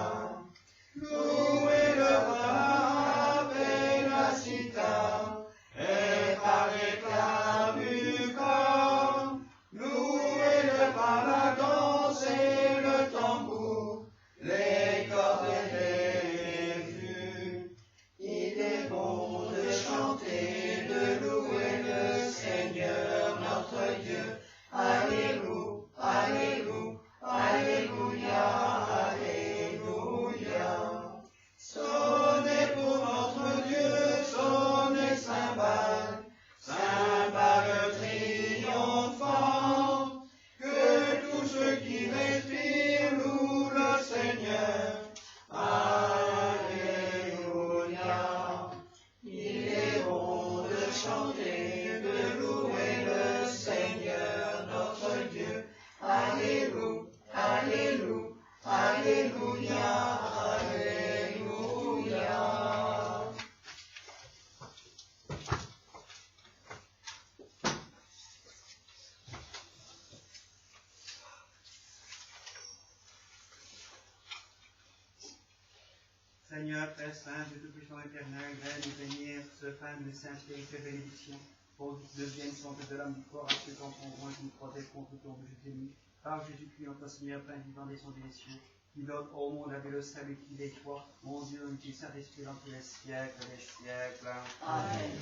Louez le pape et la citerne, et par l'éclat du corps. Louez-le par la danse et le tambour, les cordes et les flûtes. Il est bon de chanter, de louer le Seigneur notre Dieu. Alléluia, Alléluia, Alléluia, Alléluia. Sonnez pour notre Dieu, sonnez cymbales, cymbales triomphantes, que tous ceux qui respirent louent le Seigneur. Alléluia. Il est bon de chanter, de louer le Seigneur notre Dieu. Alléluia, Alléluia, Alléluia, Alléluia. Seigneur, Père Saint, Dieu Tout-Puissant éternel, viens nous bénir ce pain de sainteté et de bénédiction. Pour devienne santé de l'âme du corps, à ceux qui en prendront et qui nous protègent contre tout ombre jésus. Par Jésus-Christ, notre Seigneur, pain vivant des sons des cieux, qui donne au monde avec le salut qu'il est toi, mon Dieu, unité Saint-Esprit dans tous les siècles des siècles. Amen.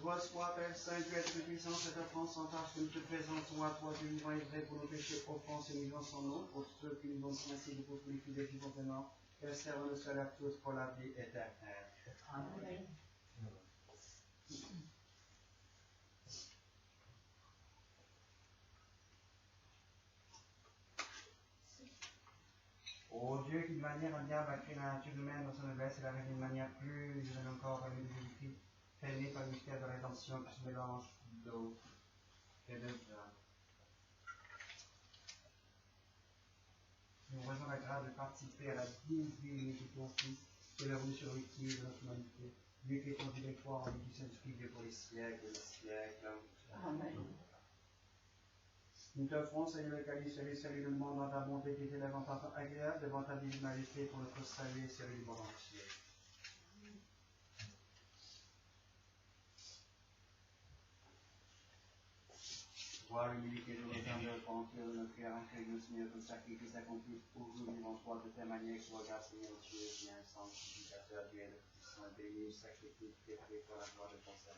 Reçois, Père Saint, Dieu être puissant, cette offrande sans tâche que nous te présentons à toi, Dieu vivant et vrai, pour nos péchés, offenses et nuisances en nous, pour ceux qui nous ont ainsi pour tous les fidèles qui contenant, que servent le seul à tous pour la vie éternelle. Amen. Ô Dieu, qui de manière diable a créé la nature humaine dans son noblesse et la règle d'une manière plus humaine encore par le Jésus-Christ, fait né par le mystère de rédemption qui se mélange d'eau et de vin. Nous avons la grâce de participer à la divinité de ton Fils, qui est revenu sur les pieds de notre humanité, lui qui est ton directoire en lui du Saint-Esprit, Dieu pour les siècles et les siècles. Amen. Nous t'offrons, Seigneur, le calice et les saluts de monde dans ta bonté qui était davantage agréable devant ta divine majesté pour notre salut et celui du monde entier. Voir l'humilité de nos âmes de repentir de notre cœur, accueille le Seigneur comme sacrifice accompli pour nous devant toi de telle manière que tu regardes, Seigneur Dieu, bien sanctificateur, Dieu et le puissant, béni, sacrifice, et pour la gloire de ton Seigneur.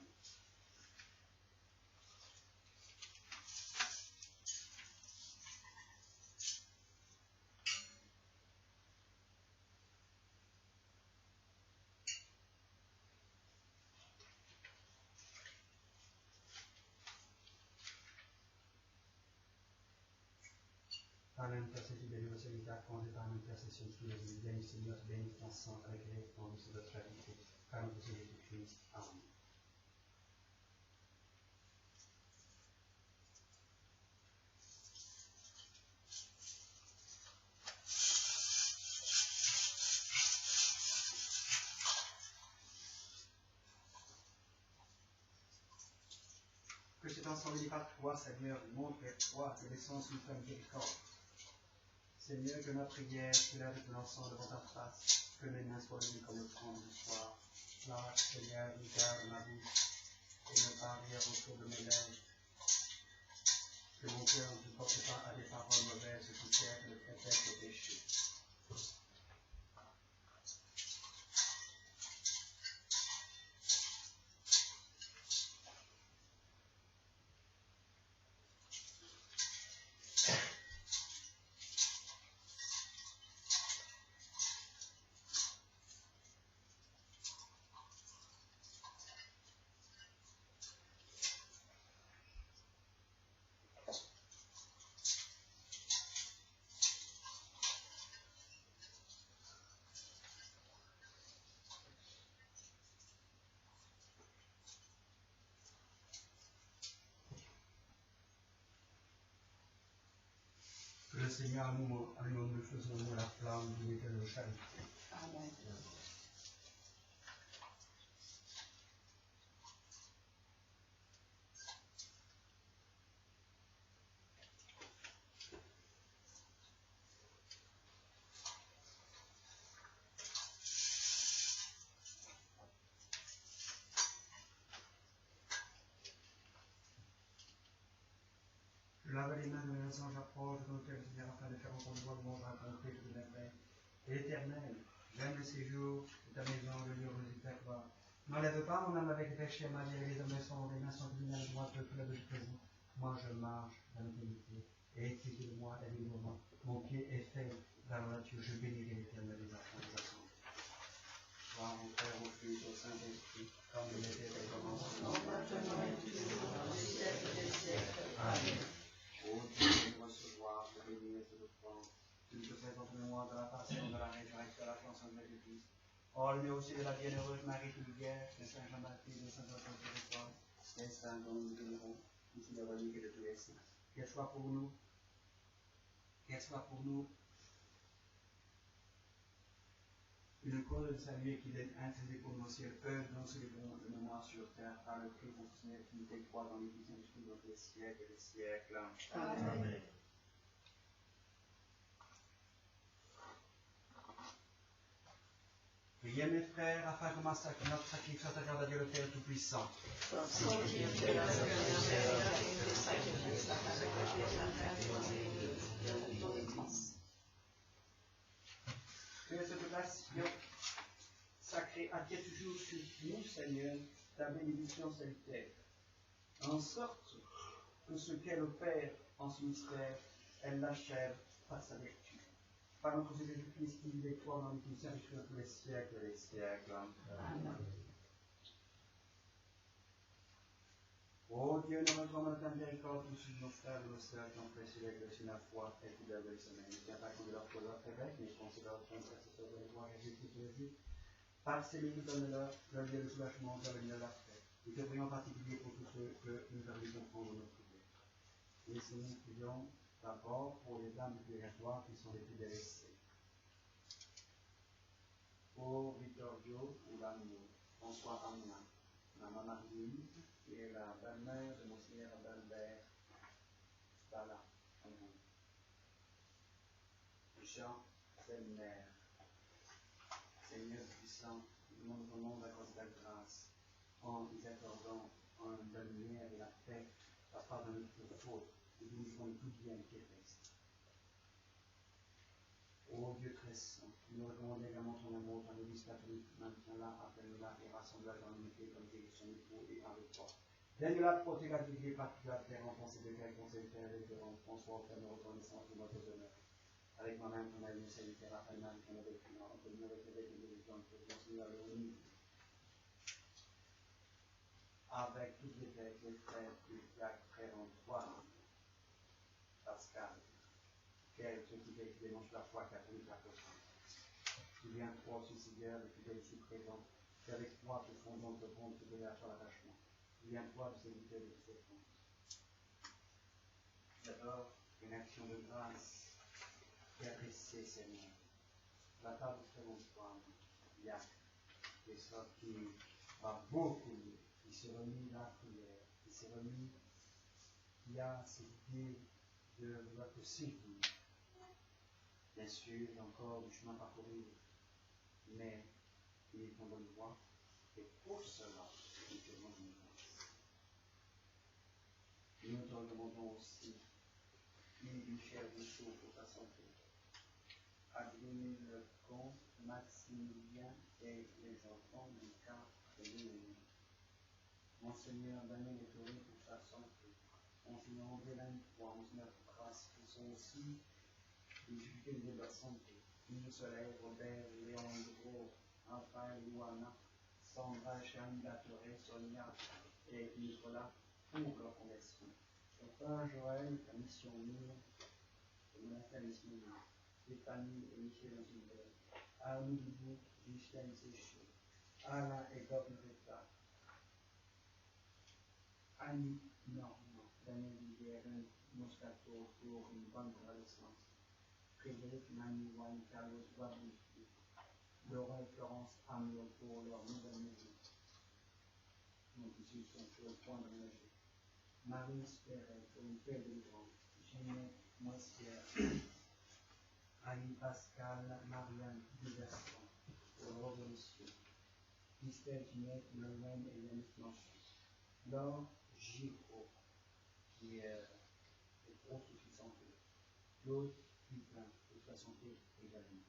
Par l'intercession de Dieu, Seigneur, et par l'intercession de tous les bénis, Seigneur, bénis ensemble avec les réponses de notre charité, par notre Seigneur Jésus-Christ. Amen. Que cet ensemble par toi, Seigneur, montre et toi que les sens nous prennent miséricorde. Seigneur, que notre prière soulève de l'encens devant ta face, que mes mains soient levies comme le trône du soir. Là, Seigneur, regarde ma bouche et me barrière autour de mes lèvres. Que mon cœur ne se porte pas à des paroles mauvaises qui servent de prétexte au péché. Seigneur, nous faisons nous la flamme d'une éternelle charité. Amen. Je lave les mains de mes enfants, j'approche de l'autel, Seigneur, afin de faire entendre voix de mon raconter de merveille. Éternel, j'aime le séjour de ta maison, le lieu de ta gloire. N'enlève pas mon âme avec les péchés, ma vie, les hommes sont les mains sont lumières de moi, peuple de présent. Moi, je marche dans l'intimité, et écris de moi, évidemment. Mon pied est fait dans la nature, je bénirai l'Éternel des enfants des assemblées. Gloire au Père, au Fils, au Saint-Esprit, comme il était au commencement. Amen. Ô Dieu, de recevoir, de bénir et de prendre. Tu te présentes mémoire de la passion, de la résurrection, de la chanson de l'Église. Oh, mais aussi de la bienheureuse Marie Tullière, de Saint Jean-Baptiste, de Saint Antoine de Paul, des saints dont nous bénirons, ici de reliques et de tous les saints. Qu'elle soit pour nous une cause de salut qui est intéressée pour nos cieux, eux dont célébrons le moment sur terre, par le Christ, notre Seigneur, qui nous décroît dans les puissants esprits dans les siècles et les siècles. Amen. Priez mes frères, afin que notre sacrifice soit agréable à Dieu le Père Tout-Puissant. Que cette passion sacrée attire toujours sur nous, Seigneur, ta bénédiction salutaire, en sorte que ce qu'elle opère en ce mystère, elle l'achève par sa vertu. Par notre Jésus-Christ qui vit avec toi dans le service de tous les siècles et les siècles. Amen. Ô Dieu, nous retrouvons notre miséricorde pour nos frères et nos sœurs qui ont précédé l'église la foi et qui doivent se mener. Viens pas qu'on leur pose leur évêque, mais qu'on se leur prenne sa sœur de l'église Jésus-Christ Jésus. Par ces livres, donne-leur le lieu de soulagement, de l'avenir de la paix. Et te prions en particulier pour tous ceux que nous avons comprendre nos prières. Et si nous prions d'abord pour les âmes purgatoires qui sont les plus délaissées. Pour Vittorio ou l'amour, François Anna, Maman Marguerite, qui est la belle-mère de Monseigneur Albert Stala, Jean Selmer, Seigneur puissant, nous demandons au monde d'accorder ta grâce, en nous accordant en la lumière et la paix, à part de notre faute, et nous vivons tout bien qui reste. Ô Dieu très saint, nous recommandons également ton amour, ton Église catholique, maintiens-la, appelle-la et rassemble-la dans l'unité comme Jésus son époux et avec toi. Donne-la protéger la vie particulière en pensée de quel conseil Père référent, François, au de reconnaissance de notre honneur. Avec moi-même, ton avis salutaire, appelle-moi avec ton avec nous, entre nous avec l'évêque et les gens que Monseigneur Léonie. Avec tous les frères, Jacques, frère Antoine, Pascal, quel ceux qui dénoncent la foi catholique apostolique. Souviens-toi aussi, Seigneur, de fidèles ici présents, qu'avec toi, nous fondons de compte de relation l'attachement. Souviens-toi de ces vitaux de ces comptes. D'abord, une action de grâce et appréciée, Seigneur. La part de frère Antoine, Jacques, qui est sorti par beaucoup, qui s'est remis dans la prière, qui s'est remis, qui a cette idée de vouloir te servir. Bien sûr, il y a encore du chemin parcouru, mais il est en bonne voie, et pour cela, nous te demandons grâce. Nous te demandons aussi une chère Rousseau pour ta santé. Advenez le comte Maximilien et les enfants du cas de l'Union. Monseigneur Daniel Ettori pour sa santé. Monseigneur André Lanipois, Monseigneur Grasse pour son aussi des difficultés de leur santé. Yves Soleil, Robert, Léon Gros, Raphaël, Louana, Sandra, Charlie Latoré, Sonia et Nicolas pour leur conversion. Enfin, Joël, la mission Mille, le monastère mission Mille, Stéphanie et Michel Angilbert, Arnaud Dubou, Justin Séché, Alain et Bob Retta, Annie Normand, Daniel Guérin, Moscato pour une bonne convalescence. Frédéric, Manu, Juan, Carlos, Guadalupe, Laurent et Florence Amelot pour leur nouvelle maison. Donc ici, ils sont sur le point de ménager. Marie Spéret pour une paix délivrante. Ginette Moissière. Ali Pascal, Marianne Diversant pour le Révolution. Christelle Ginette, Nolwenn et Yannick Blanchet. Laure Giraud, qui est gros soucis de santé. Claude Pupin, de sa santé également.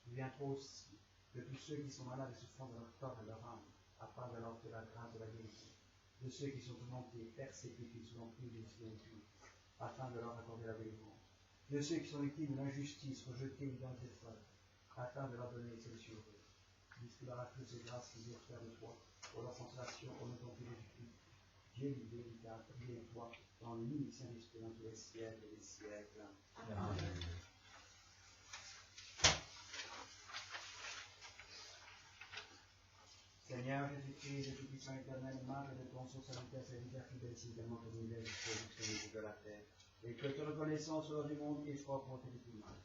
Souviens-toi aussi de tous ceux qui sont malades et souffrant de leur corps et leur âme, afin de leur offrir la grâce de la guérison. De ceux qui sont tourmentés, persécutés, sous l'emprise et sous l'emprise, afin de leur accorder la délivrance. De ceux qui sont victimes de l'injustice, rejetés dans les épreuves, afin de leur donner une solution heureuse. Dis-tu leur accuse ces grâces qu'ils espèrent de toi, pour leur consolation au nom de ton Fils Jésus-Christ. Dieu lui véritable, priez toi, dans l'unique Saint-Esprit, dans tous les siècles et les siècles. Amen. Seigneur Jésus-Christ, de tout-puissant éternel, marre de ton sceau salutaire, serviteur fidèle, si également que nous l'êtes jusqu'au de la terre, et que toute reconnaissance au du monde est propre au tout mal.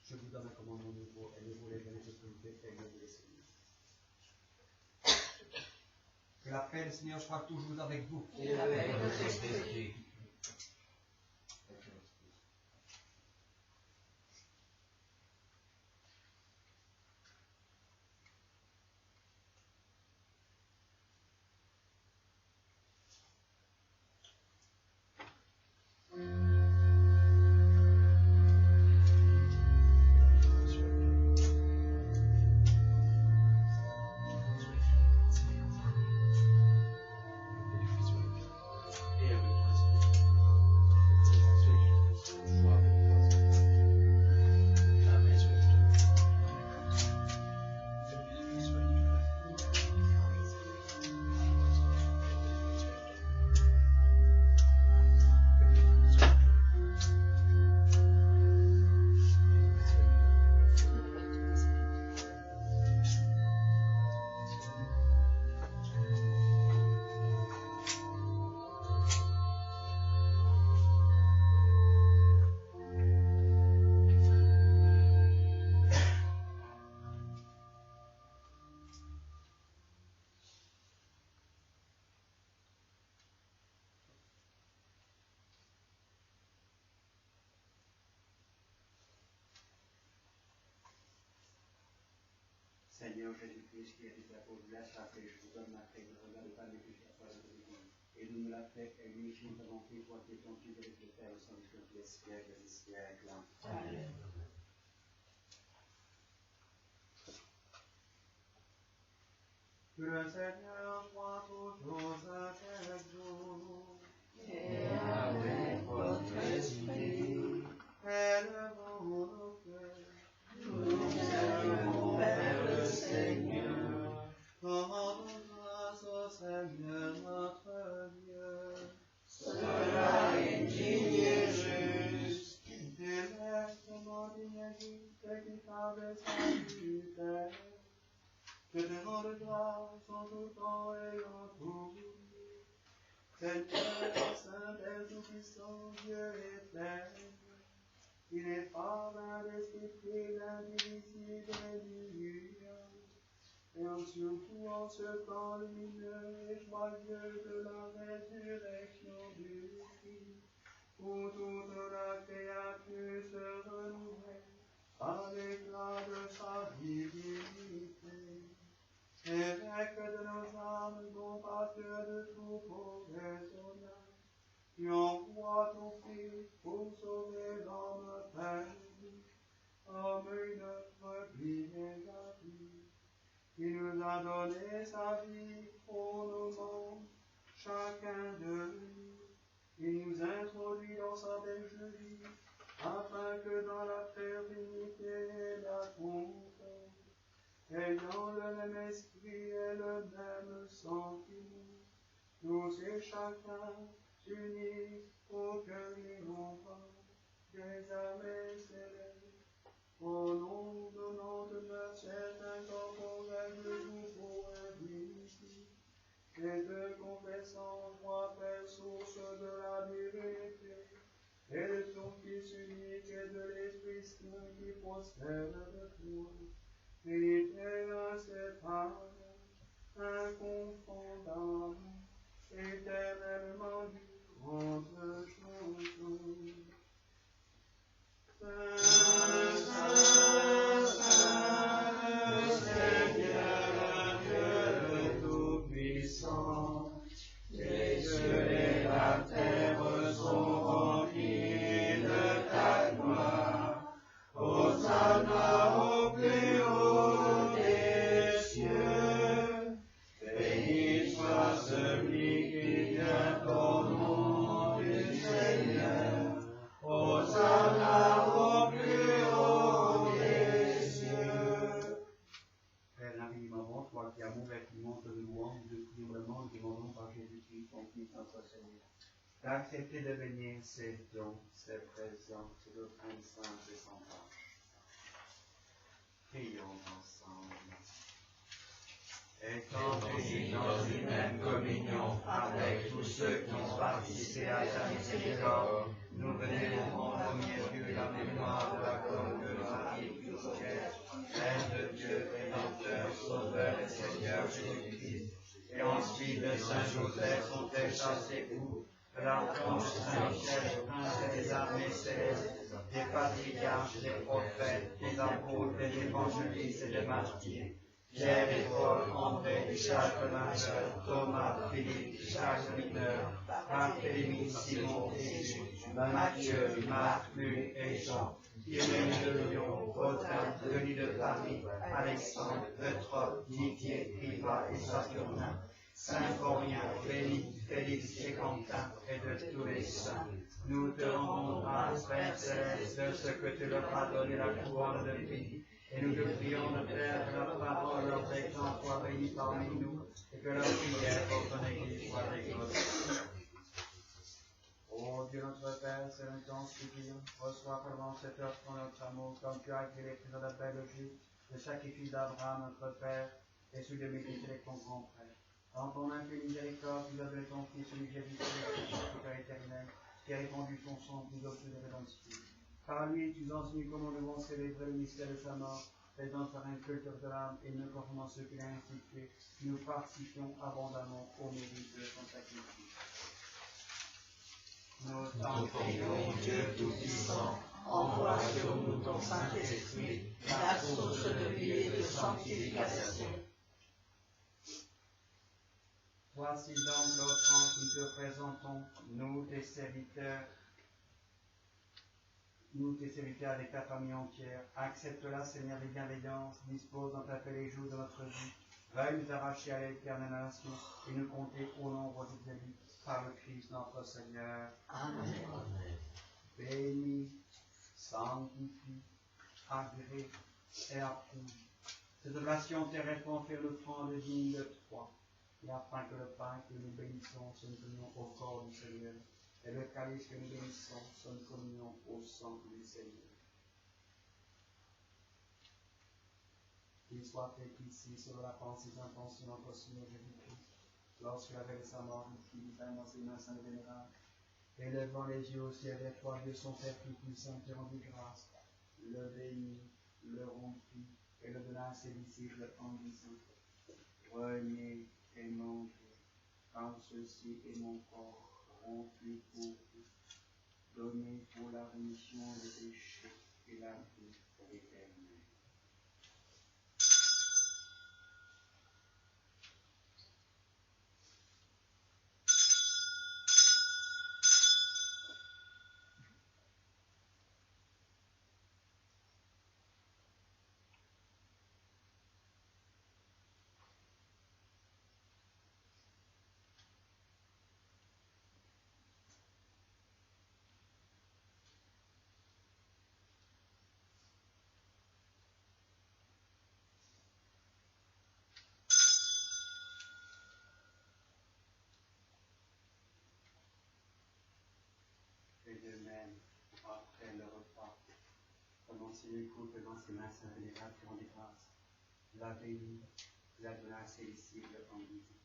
Je vous donne un commandement nouveau, aimez-vous les biens et sécurité, aimez-vous les seigneurs. Que la paix du Seigneur soit toujours avec vous. Et avec notre esprit. Seigneur Jésus-Christ, qui est la pauvre, laisse la paix, je vous donne ma paix, ne regarde pas mes péchés à travers de vous. Et nous me la paix, et lui, je nous avons fait, toi qui es ton Fils avec le Père, au sein de tous les siècles et des siècles. Amen. Que le Seigneur soit toujours avec vous. Et avec votre esprit. Élevons nos cœurs. Nous élevons vers le Seigneur. Rendons grâce au Seigneur notre Dieu. Cela est digne et juste. Il est extrêmement digne et juste, équitable et salutaire. Que te rende grâce en tout temps et en tout lieu. Seigneur, Saint et tout-puissant, Dieu éternel. Il est Père, l'Esprit, l'indivisible et l'union. Et surtout en ce temps lumineux et joyeux de la résurrection du Christ, où toute la créature se renouvelle par l'éclat de sa divinité. Évêque de nos âmes, bon pasteur de tout professionnel, tu envoies ton Fils pour sauver l'homme perdu, homme notre vie négative. Il nous a donné sa vie pour nos mondes, chacun de nous. Il nous introduit dans sa belle vie, afin que dans la fraternité et la concorde, ayant le même esprit et le même sentiment, tous et chacun s'unissent pour que nous des âmes célestes. Au nom de notre certain corporel nouveau invité, et de confessant toi, Père, source de la vérité, et de ton Fils unique et de d'accepter de bénir ses dons, ses présents, ses doctrines saintes et sans tâche. Prions ensemble. Étant unis dans une même communion avec tous ceux qui ont participé à ta miséricorde, nous vénérons en premier lieu la mémoire de la Vierge Marie Purière, Reine de Dieu, Rédempteur, Sauveur et Seigneur Jésus-Christ, et ensuite de Saint Joseph, son prêche époux, de l'archange Saint-Michel, prince des armées célestes, des patriarches, des prophètes, des apôtres, des évangélistes et des martyrs, Pierre et Paul, André, Jacques le Majeur, Thomas, Philippe, Jacques le Mineur, Barthélemy, Simon, Jésus, Matthieu, Marc, Luc et Jean, Irénée de Lyon, Audin, Denis de Paris, Alexandre, Eutrope, Didier, Riva et Saturnin, Symphorien, Félix et Quentin et de tous les saints. Nous te rendons grâce, Père Céleste, de ce que tu leur as donné la couronne de vie. Et nous te prions de faire que la parole de leur exemple soit bénie parmi nous et que leur prière pour ton Église soit exaucée. Ô Dieu notre Père, c'est le temps suppliant, reçois pendant cette heure pour notre amour, comme tu as acquis les prix de la belle Dieu, le sacrifice d'Abraham notre Père, et celui de Méditer et ton grand frère. En ton infinie miséricorde, tu as donné ton Fils, celui qui a vécu le Père éternel, qui a répandu ton sang pour nous offrir de rédemption. Par lui, tu nous enseignes comment nous devons célébrer le mystère de sa mort, faisant faire un culte de l'âme et nous conformant ceux qu'il a institués, nous participions abondamment au mérite de son sacrifice. Nous t'en prions, Dieu Tout-Puissant, envoie sur nous ton Saint-Esprit, la source de vie et de sanctification. Voici donc l'offrande que nous te présentons, nous tes serviteurs avec ta famille entière. Accepte-la, Seigneur, des bienveillances, dispose d'en taper les jours de notre vie. Veuille nous arracher à l'éternelle nation et nous compter au nombre des élus par le Christ notre Seigneur. Amen. Bénis, sanctifie, agrée et approuve. Cette relation terrestre pour en faire l'offrande digne de toi, et afin que le pain que nous bénissons soit une communion au corps du Seigneur, et le calice que nous bénissons soit une communion au sang du Seigneur. Qu'il soit fait ici, selon la pensée et l'intention de notre Seigneur Jésus-Christ, lorsque avec sa mort, il fit dans ses mains saintes et vénérables, et levant les yeux au ciel vers toi, Dieu son Père tout-puissant, te rendit grâce, le bénit, le rompit, et le donna à ses disciples en disant: Prenez et mangez, car ceci est mon corps rompu pour vous, donné pour la rémission des péchés et la vie éternelle. Et de même, après le repas, pendant ses écoutes devant ses mains saintes et vénérables qui rendaient grâce, la bénit, la donna à ses disciples en disant: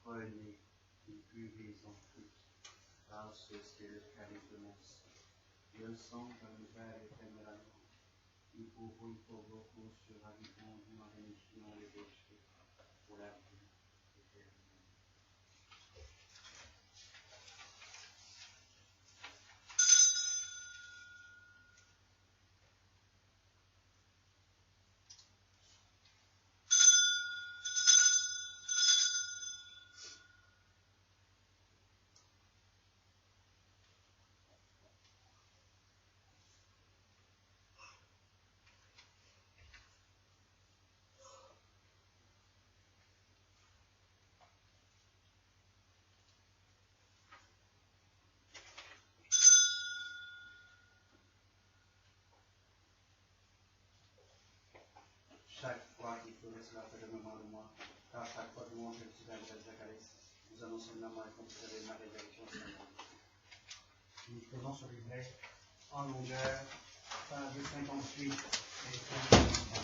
Prenez et buvez-en tous, car ceci est le calice de mon sang, le sang d'un nouvel éternel alliance, qui pour vous et pour beaucoup sera répandu en rémission des péchés pour la vie éternelle. Chaque fois qu'il faudrait cela fait le moment de moi, car chaque fois que moi je suis dans le calice, Nous allons seulement considérer ma rédaction. Nous posons sur les vraies en longueur, page 58 et 55.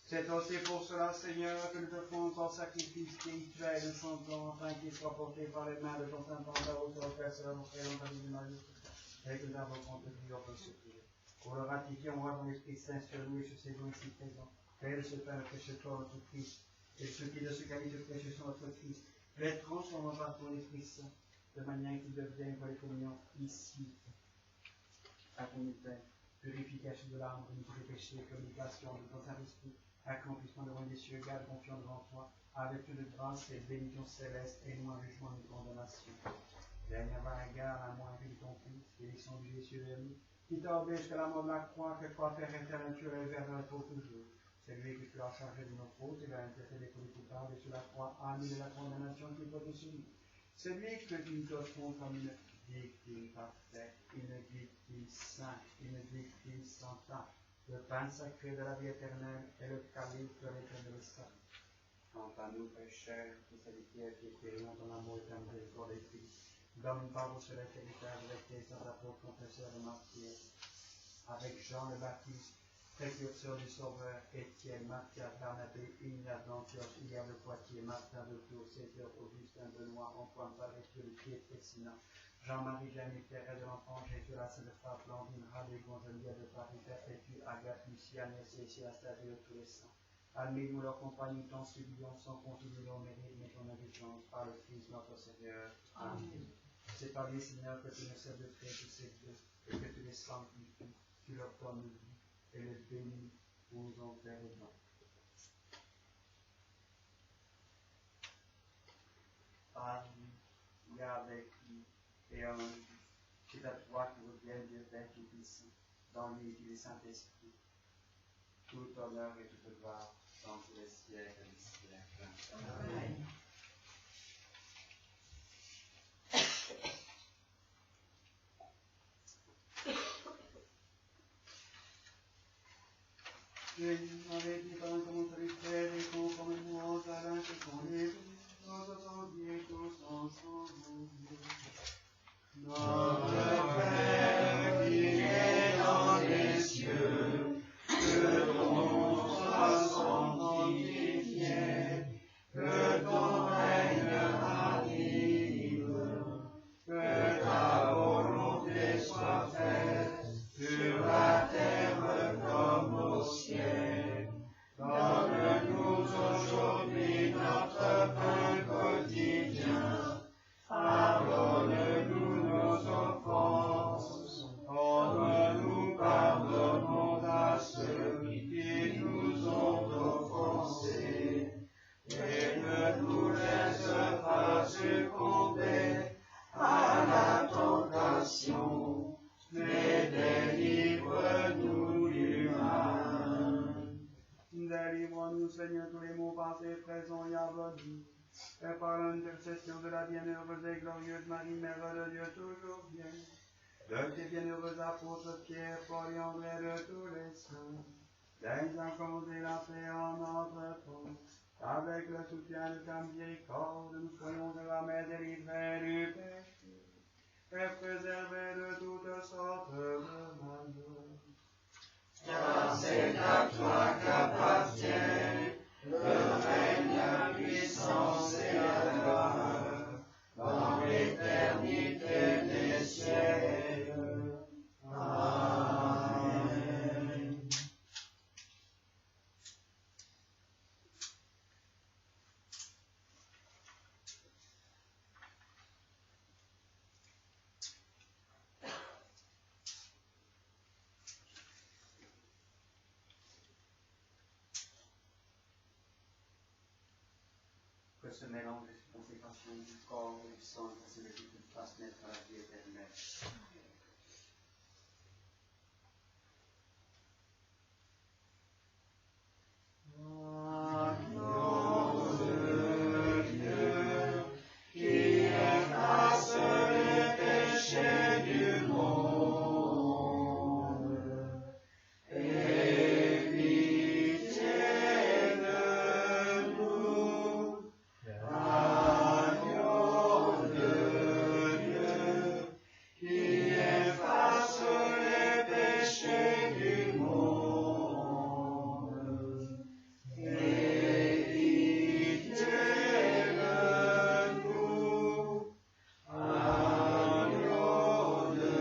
C'est aussi pour cela, Seigneur, que nous te faisons ton sacrifice spirituel de son temps, afin qu'il soit porté par les mains de ton Saint-Ange à haute refaire cela nous créons dans une majesté, et que nous avons de prière pour ce prier. Pour le ratifier, on voit ton Esprit Saint sur nous et sur ces dons ici présents. Fais ce Père prêcher toi, notre Christ, et ceux qui de ce qualité de prêcher sur notre Christ, les transformant par ton Esprit Saint, de manière qu'ils deviennent pour les communions ici, à ton Père, purification de l'âme, remission des péchés, communication de ton Saint-Esprit, accomplissement devant les cieux, garde confiant devant toi, avec de grâce et bénédiction céleste, et non un jugement ni condamnation. Dernière égard à moi, de ton Fils, qui est descendu des cieux vers nous, qui t'a obéi jusqu'à la mort de la croix, que toi, Père éternel, tu révères pour toujours. C'est lui que tu as chargé de nos fautes, et va intercéder pour les coupables, et sur la croix, a mis de la condamnation qui porte sur nous. C'est lui que tu nous offres comme une victime parfaite, une victime sainte, une victime sans tache, le pain sacré de la vie éternelle et le calice de l'éternel salut. Quant à nous, pécheurs, tous ceux qui périront dans l'amour éternel pour les Christ, donne par vous sur la territoire avec les saints apôtres, confesseurs et martyrs, avec Jean le Baptiste, précurseur du Sauveur, Étienne, Matthias, Barnabé, Ignace d'Antioche, Hilaire de Poitiers, Martin de Tours, César, Augustin, Benoît, Antoine, Palétio, de Piètre et Sinan, Jean-Marie, Jeanne, Thérèse de l'Enfant, Jésus, la Sainte Femme, Blandine, Radégon, Geneviève de Paris, Perpétue, Agathe, Lucie, Agnès, et Anastasie de tous les saints. Admets-nous leur compagnie, t'en supplions, sans continuer nos mérites, mais ton indulgence par le Christ notre Seigneur. Amen. C'est par lui, Seigneur, que tu ne cesses de créer tous ces dieux, et que tu les sanctifies. tu leur donnes vie et les bénis pour nous en faire autant. Père, il y a avec lui et en lui. C'est à toi que revienne Dieu Père Tout-Puissant, dans l'unité du Saint-Esprit. Tout honneur et toute gloire dans tous les siècles et les siècles. Amen. Jésus avait dit par un commentaire frère et conformément à l'un que qu'on est, nous entendions tous ensemble. Notre Père qui est dans les cieux, que ton nom soit sanctifié, que ton règne arrive, que ta volonté soit faite sur la terre comme au ciel. Donne-nous aujourd'hui notre pain quotidien. Pardonne-nous nos offenses, comme nous pardonnons à ceux qui nous ont offensés. Et ne nous laisse pas succomber à la tentation, mais délivre-nous du mal. Délivre-nous, Seigneur, tous les maux passés, présents et à venir. Et par l'intercession de la bienheureuse et glorieuse Marie, Mère de Dieu, toujours bien, de tes bienheureux apôtres Pierre, Paul et André, de tous les saints, les accordés la paix en notre temps. Avec le soutien de ta miséricorde, nous soyons jamais délivrés du péché et préservés de toutes sortes de malheurs. Car c'est à toi qu'appartient le règne, la puissance et la gloire, dans l'éternité des siècles. Amen. Que ce mélange de consécration du corps et du sang fasse de toute fasse naître à la vie éternelle. Agneau de Dieu, qui efface les péchés du monde, aie pitié de nous. Agneau de Dieu, qui efface les péchés du monde, aie pitié de nous. Agneau de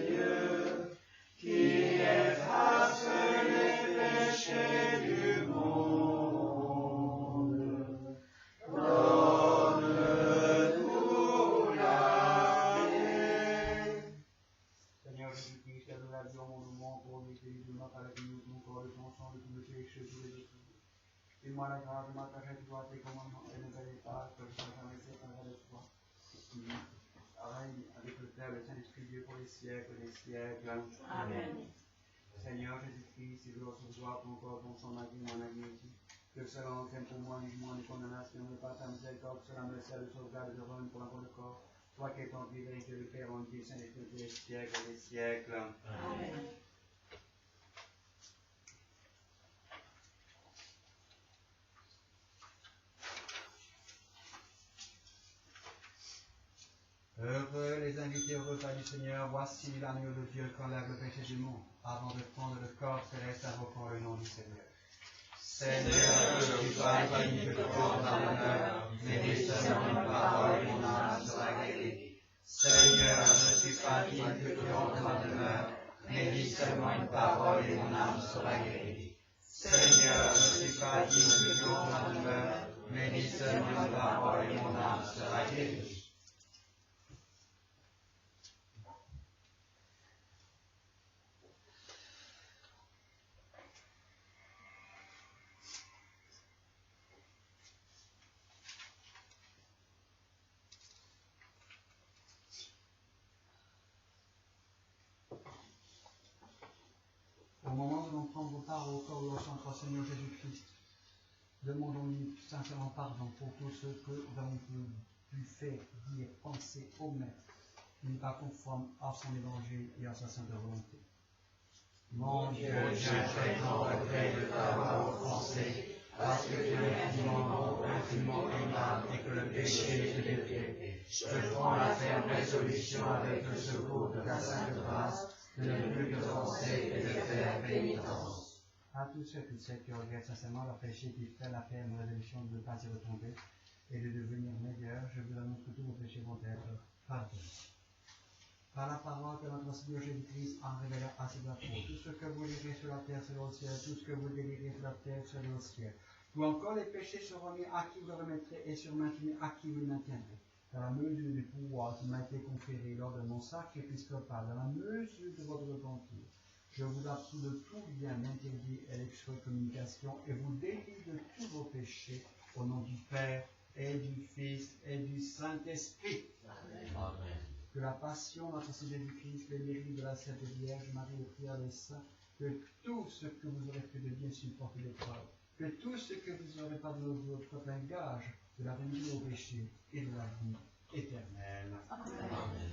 Dieu, qui efface les péchés du monde, donne-nous la paix. Seigneur Jésus-Christ, que nous l'avions au moment pour nous guérir de notre avec nous, ton corps, de ton sang, de tous les péchés, tous les autres. Fais-moi la grâce de m'attacher toi tes commandements et ne t'allez pas, que je sois jamais séparé de toi. Qui règne avec le Père, le Saint-Esprit, Dieu pour les siècles des siècles. Amen. Seigneur Jésus-Christ, si je veux recevoir ton corps, ton sang, ma vie, mon agonie, que cela entraîne pour moi un jugement de condamnation, mais par ta miséricorde, cela me sert de sauvegarde et de ruine pour l'enfant de corps. Toi qui es en vie, vérité, le Père, en Dieu, Saint-Esprit, tous les siècles des siècles. Amen. Heureux les invités au repas du Seigneur, voici l'agneau de Dieu qui enlève le péché du monde. Avant de prendre le corps céleste, invoquons le nom du Seigneur. Seigneur, je suis pas digne que tu entres dans l'honneur, mais dis seulement une parole et mon âme sera guérie. Seigneur, je suis pas digne que tu entres dans l'honneur, mais dis seulement une parole et mon âme sera guérie. Seigneur, je suis pas digne que tu entres dans l'honneur, mais dis seulement une parole et mon âme sera guérie. prendre part au corps et au sang de notre Seigneur Jésus-Christ, demandons-lui sincèrement pardon pour tout ce que nous avons pu faire, dire, penser, omettre, qui n'est pas conforme à son évangile et à sa sainte volonté. Mon Dieu, j'injecte mon regret de t'avoir offensé, parce que tu es infiniment aimable et que le péché te déplaît. Je prends la ferme résolution avec le secours de ta sainte grâce de ne plus te forcer et de faire pénitence. À tous ceux qui regrettent sincèrement leur péché, qui fait la ferme résolution de ne pas y retomber et de devenir meilleurs, je vous annonce que tous vos péchés vont être pardonnés. Par la parole que notre Seigneur Jésus-Christ en révélé à ses apôtres, tout ce que vous lirez sur la terre selon le ciel, tout ce que vous délirez sur la terre selon le ciel. Ou encore les péchés seront mis à qui vous remettrez et sur maintenus à qui vous les maintiendrez. Dans la mesure du pouvoir qui m'a été conféré lors de mon sacre épiscopal, dans la mesure de votre repentir, je vous absolue de tout lien d'interdit et d'excommunication et vous délie de tous vos péchés au nom du Père et du Fils et du Saint-Esprit. Amen. Que la passion de notre Seigneur Jésus-Christ, les mérites de la Sainte Vierge Marie, les prières des saints, que tout ce que vous aurez fait de bien supporte l'épreuve, que tout ce que vous aurez pas de votre gage de la rémission au péché et de la vie éternelle. Amen.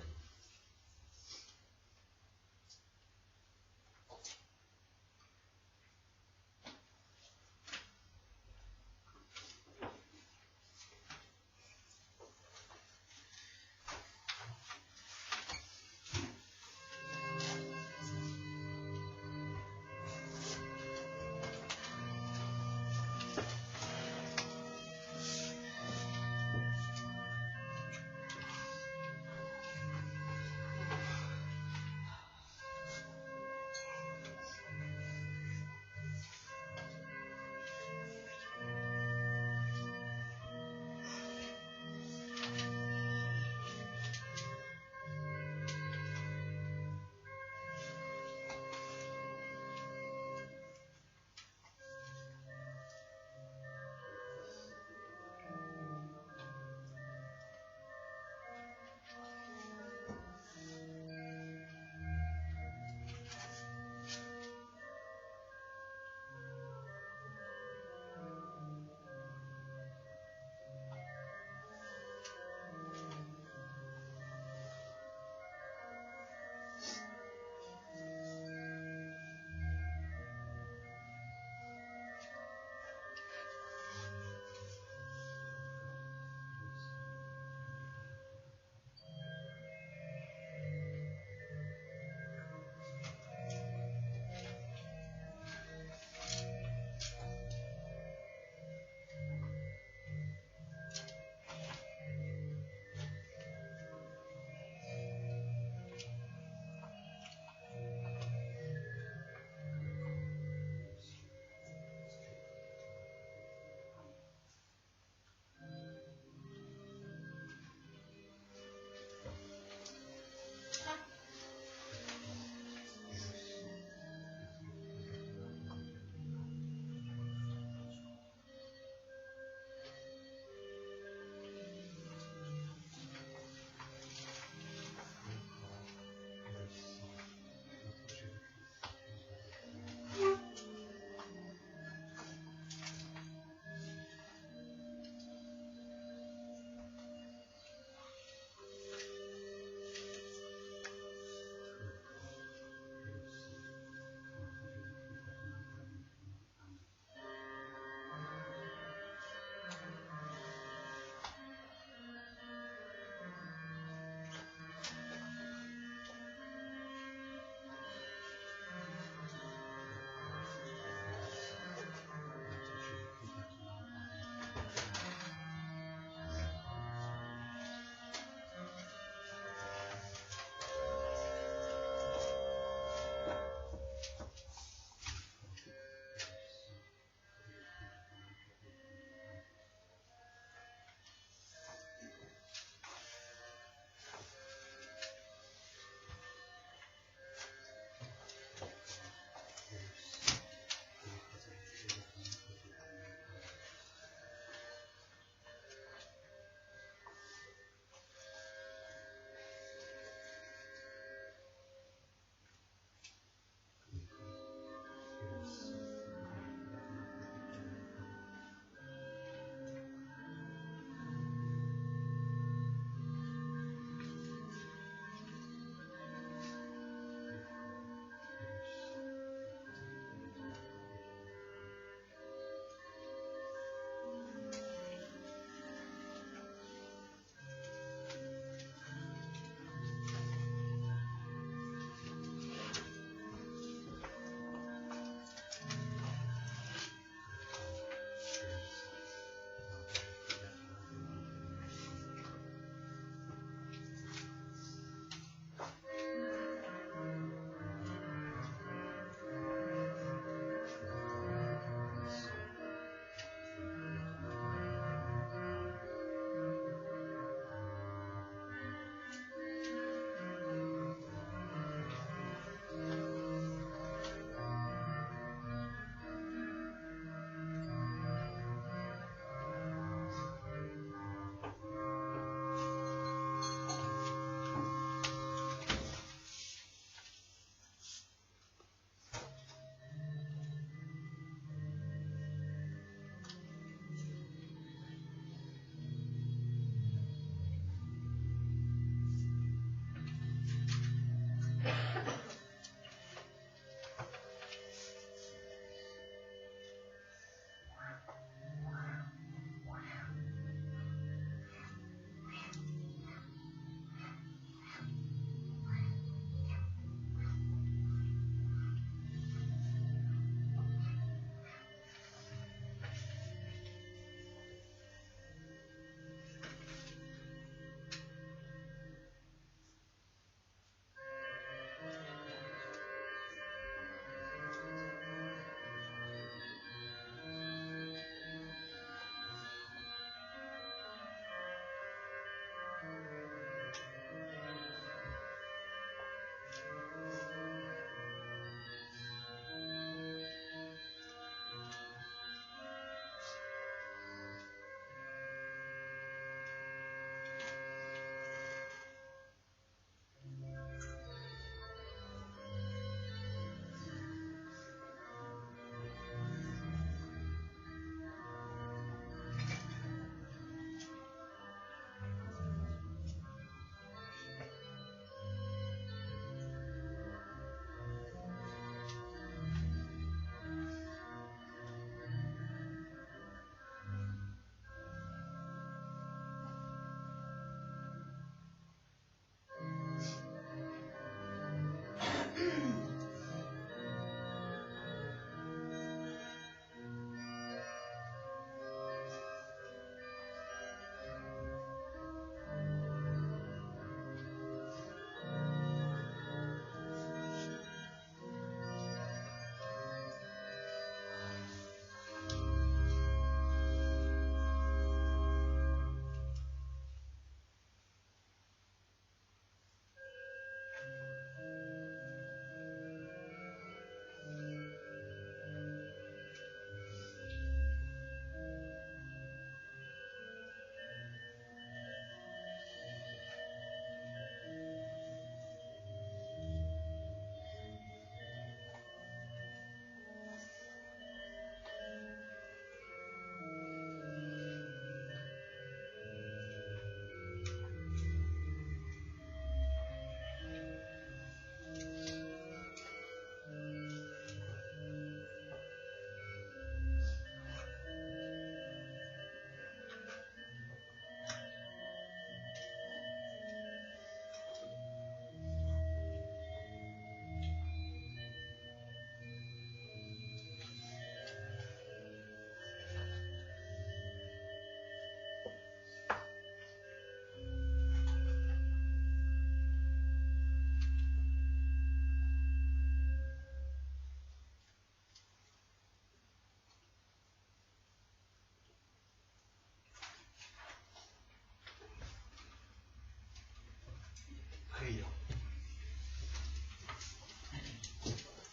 Prions.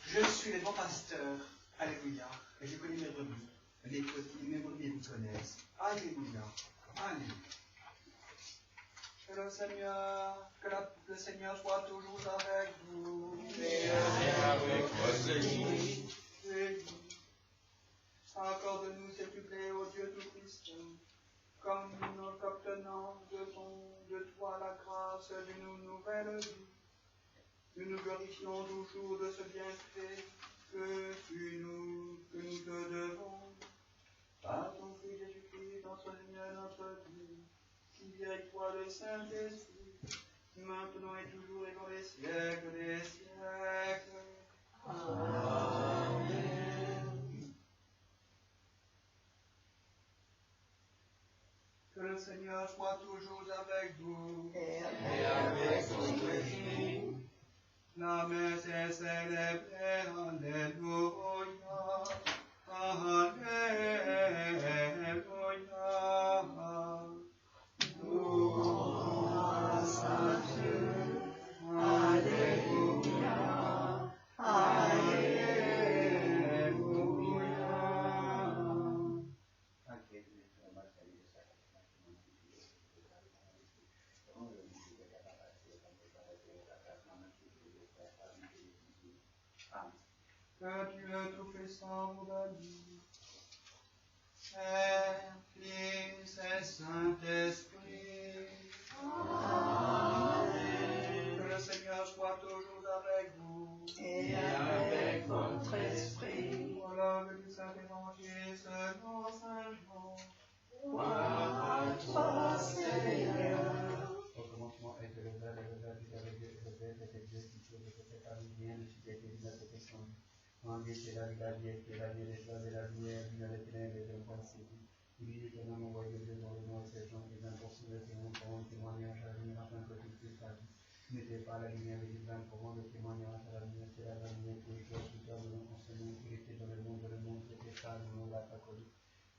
Je suis le bon pasteur. Alléluia. Et je connais mes brebis. Mes brebis vous connaissent. Alléluia. Alléluia. Que le Seigneur soit toujours avec vous. Et avec votre esprit. Accorde-nous cette plaie, ô Dieu Tout-Christ, comme nous obtenons de toi la grâce d'une nouvelle vie. Nous nous glorifions toujours de ce bienfait que nous te devons. Par ton Fils Jésus-Christ, notre Seigneur, notre Dieu, qui avec toi le Saint-Esprit, maintenant et toujours et dans les siècles des siècles. Amen. Que le Seigneur soit toujours avec vous. Et avec votre esprit. La messe est célébrée. Alléluia. Alléluia. Gloire à Dieu. Alléluia. Alléluia. Que Dieu Tout-Puissant vous bénisse, Père, Fils et Saint-Esprit. Amen. Que le Seigneur soit toujours avec vous. Et avec votre esprit. Voilà le Saint-Évangile selon Saint Jean. Gloire à toi, Seigneur. Au commencement était le Verbe, et le Verbe était avec Dieu, et le Verbe était Dieu, qui chose était parmi bien, et qui était la perfection. En Dieu, c'est la vie, et la vie, les choses de la lumière, l'une des ténèbres, et le point de il est un homme envoyé de Dieu dans le nom de ces gens, et d'un poursuivre de témoins, témoignage à la lumière, afin que tout puisse la vie. N'était pas la lumière, et divin, pour de témoignage à la lumière, c'est la lumière qui éclaire tout homme, non enseignant, qui était dans le monde était pas, le monde l'a pas connu.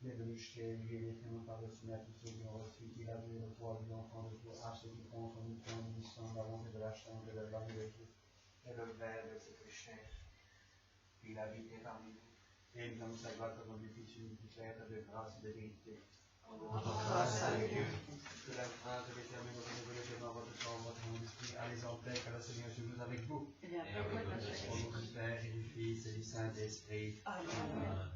Il est venu chez lui, il est tellement par-dessus à tous ceux qui ont reçu, il a vu le roi, lui enfant de Dieu, à ceux qui font son mission, mission de la honte et de la chambre, de la gloire de Dieu. Et le Verbe s'est fait chair, il habitait parmi nous, et il donne sa gloire comme un fils unique, de grâce et de vérité. Grâce à Dieu. Que la grâce de l'Éternel nous révèle dans votre corps, votre esprit, allez en paix, que le Seigneur Jésus nous avec vous. Et avec votre Au esprit. nom du Père et du Fils et du Saint-Esprit. Amen.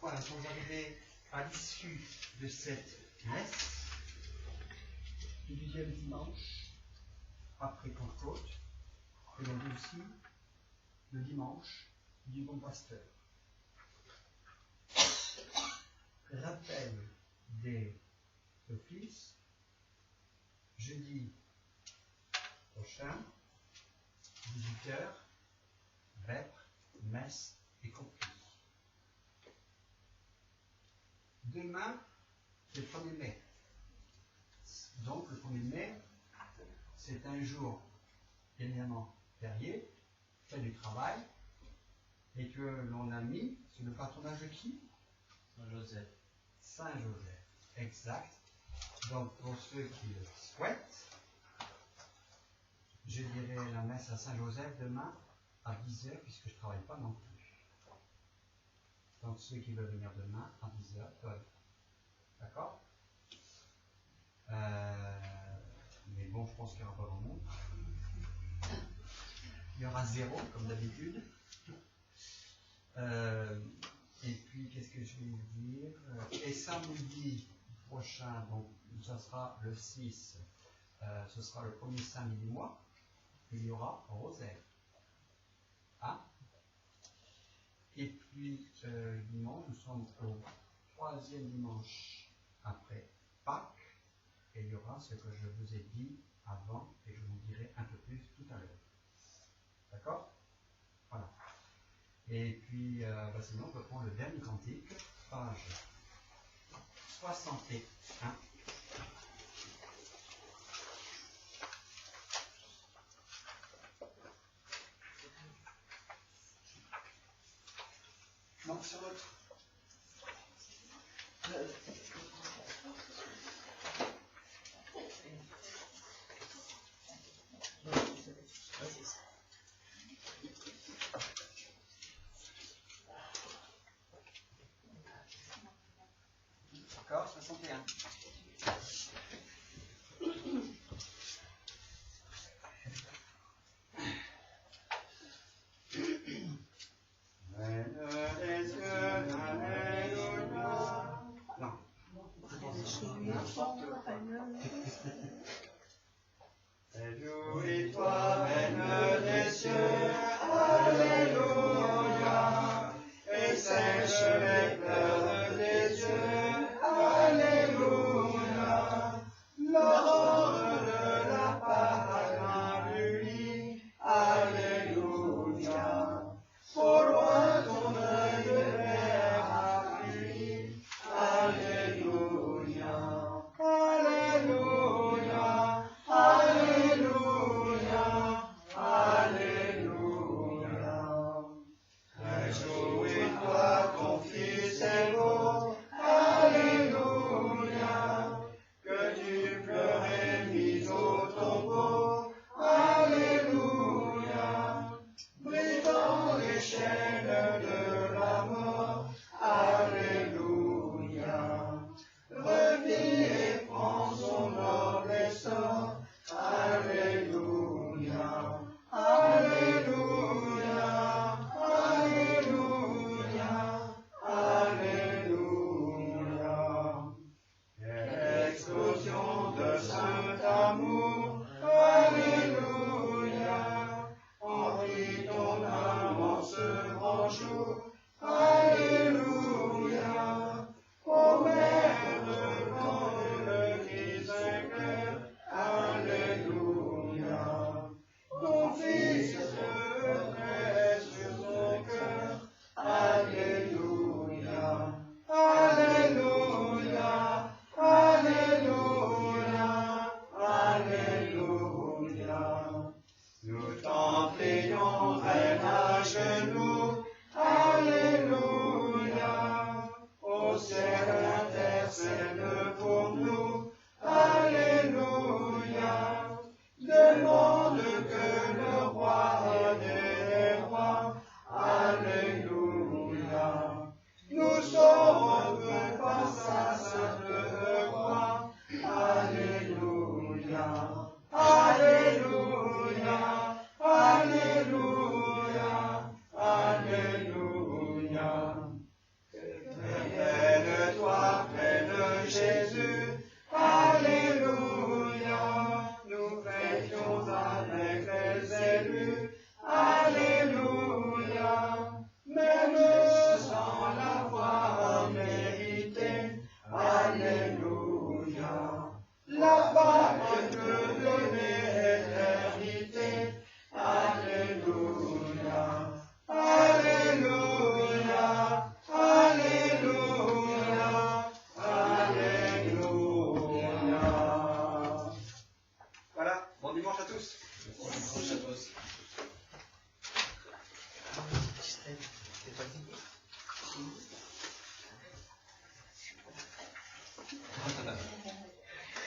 Voilà, nous sommes arrivés à l'issue de cette messe du 10e dimanche après Pentecôte, et donc aussi le dimanche du bon pasteur. Rappel des d'office. Jeudi prochain, 18h, vêpres, messe et conflit. Demain, c'est le 1er mai. Donc le 1er mai, c'est un jour évidemment férié, fait du travail, et que l'on a mis sur le patronage de qui? Saint-Joseph. Saint-Joseph, exact. Donc pour ceux qui le souhaitent, je dirai la messe à Saint-Joseph demain à 10h, puisque je ne travaille pas non plus. Donc ceux qui veulent venir demain à 10h peuvent. D'accord? Mais bon, je pense qu'il n'y aura pas grand monde. Il y aura 0, comme d'habitude. Et puis, qu'est-ce que je vais vous dire? Et samedi prochain, donc, ça sera le 6, ce sera le premier samedi du mois, il y aura Rosaire. Hein? Et puis, dimanche, nous sommes au 3e dimanche après Pâques, et il y aura ce que je vous ai dit avant, et je vous dirai un peu plus tout à l'heure. D'accord? Voilà. Et puis, sinon, on peut prendre le dernier cantique, page 61. Non, sur l'autre. D'accord, 61. Réjouis-toi, reine des cieux, Alléluia, et sèche les pleurs des yeux, Alléluia, l'aurore de la Pâque du lit, Alléluia, au loin ton œil de mer a fui, Alléluia, Alléluia, Alléluia, Alléluia. Réjouis-toi, ton Fils est beau, Alléluia, que tu pleurais mis au tombeau, Alléluia, brisant les chaînes de la mort, Alléluia, revit et prend son noble essor, Alléluia, Alléluia, Alléluia, Alléluia. Quelle explosion de saint amour, Alléluia, emplit ton âme en ce grand jour, Alléluia, ô mère devant le Christ vainqueur, Alléluia, ton Fils se dresse sur son cœur, Alléluia, Alléluia, Alléluia, Alléluia. Nous t'en prions, reine à genoux, Alléluia, au ciel intercède pour nous, Alléluia, demande que le roi des rois, Alléluia, nous sauvons par sa sainte croix, Alléluia, Alléluia, Alléluia, Alléluia. Près de toi, près de Jésus, Alléluia, nous veillons à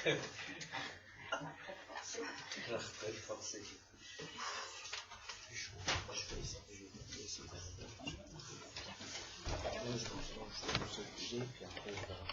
La retraite forcée. Moi, je fais ça, je vais essayer d'arriver. Là, je vais me bouger, puis après, on verra.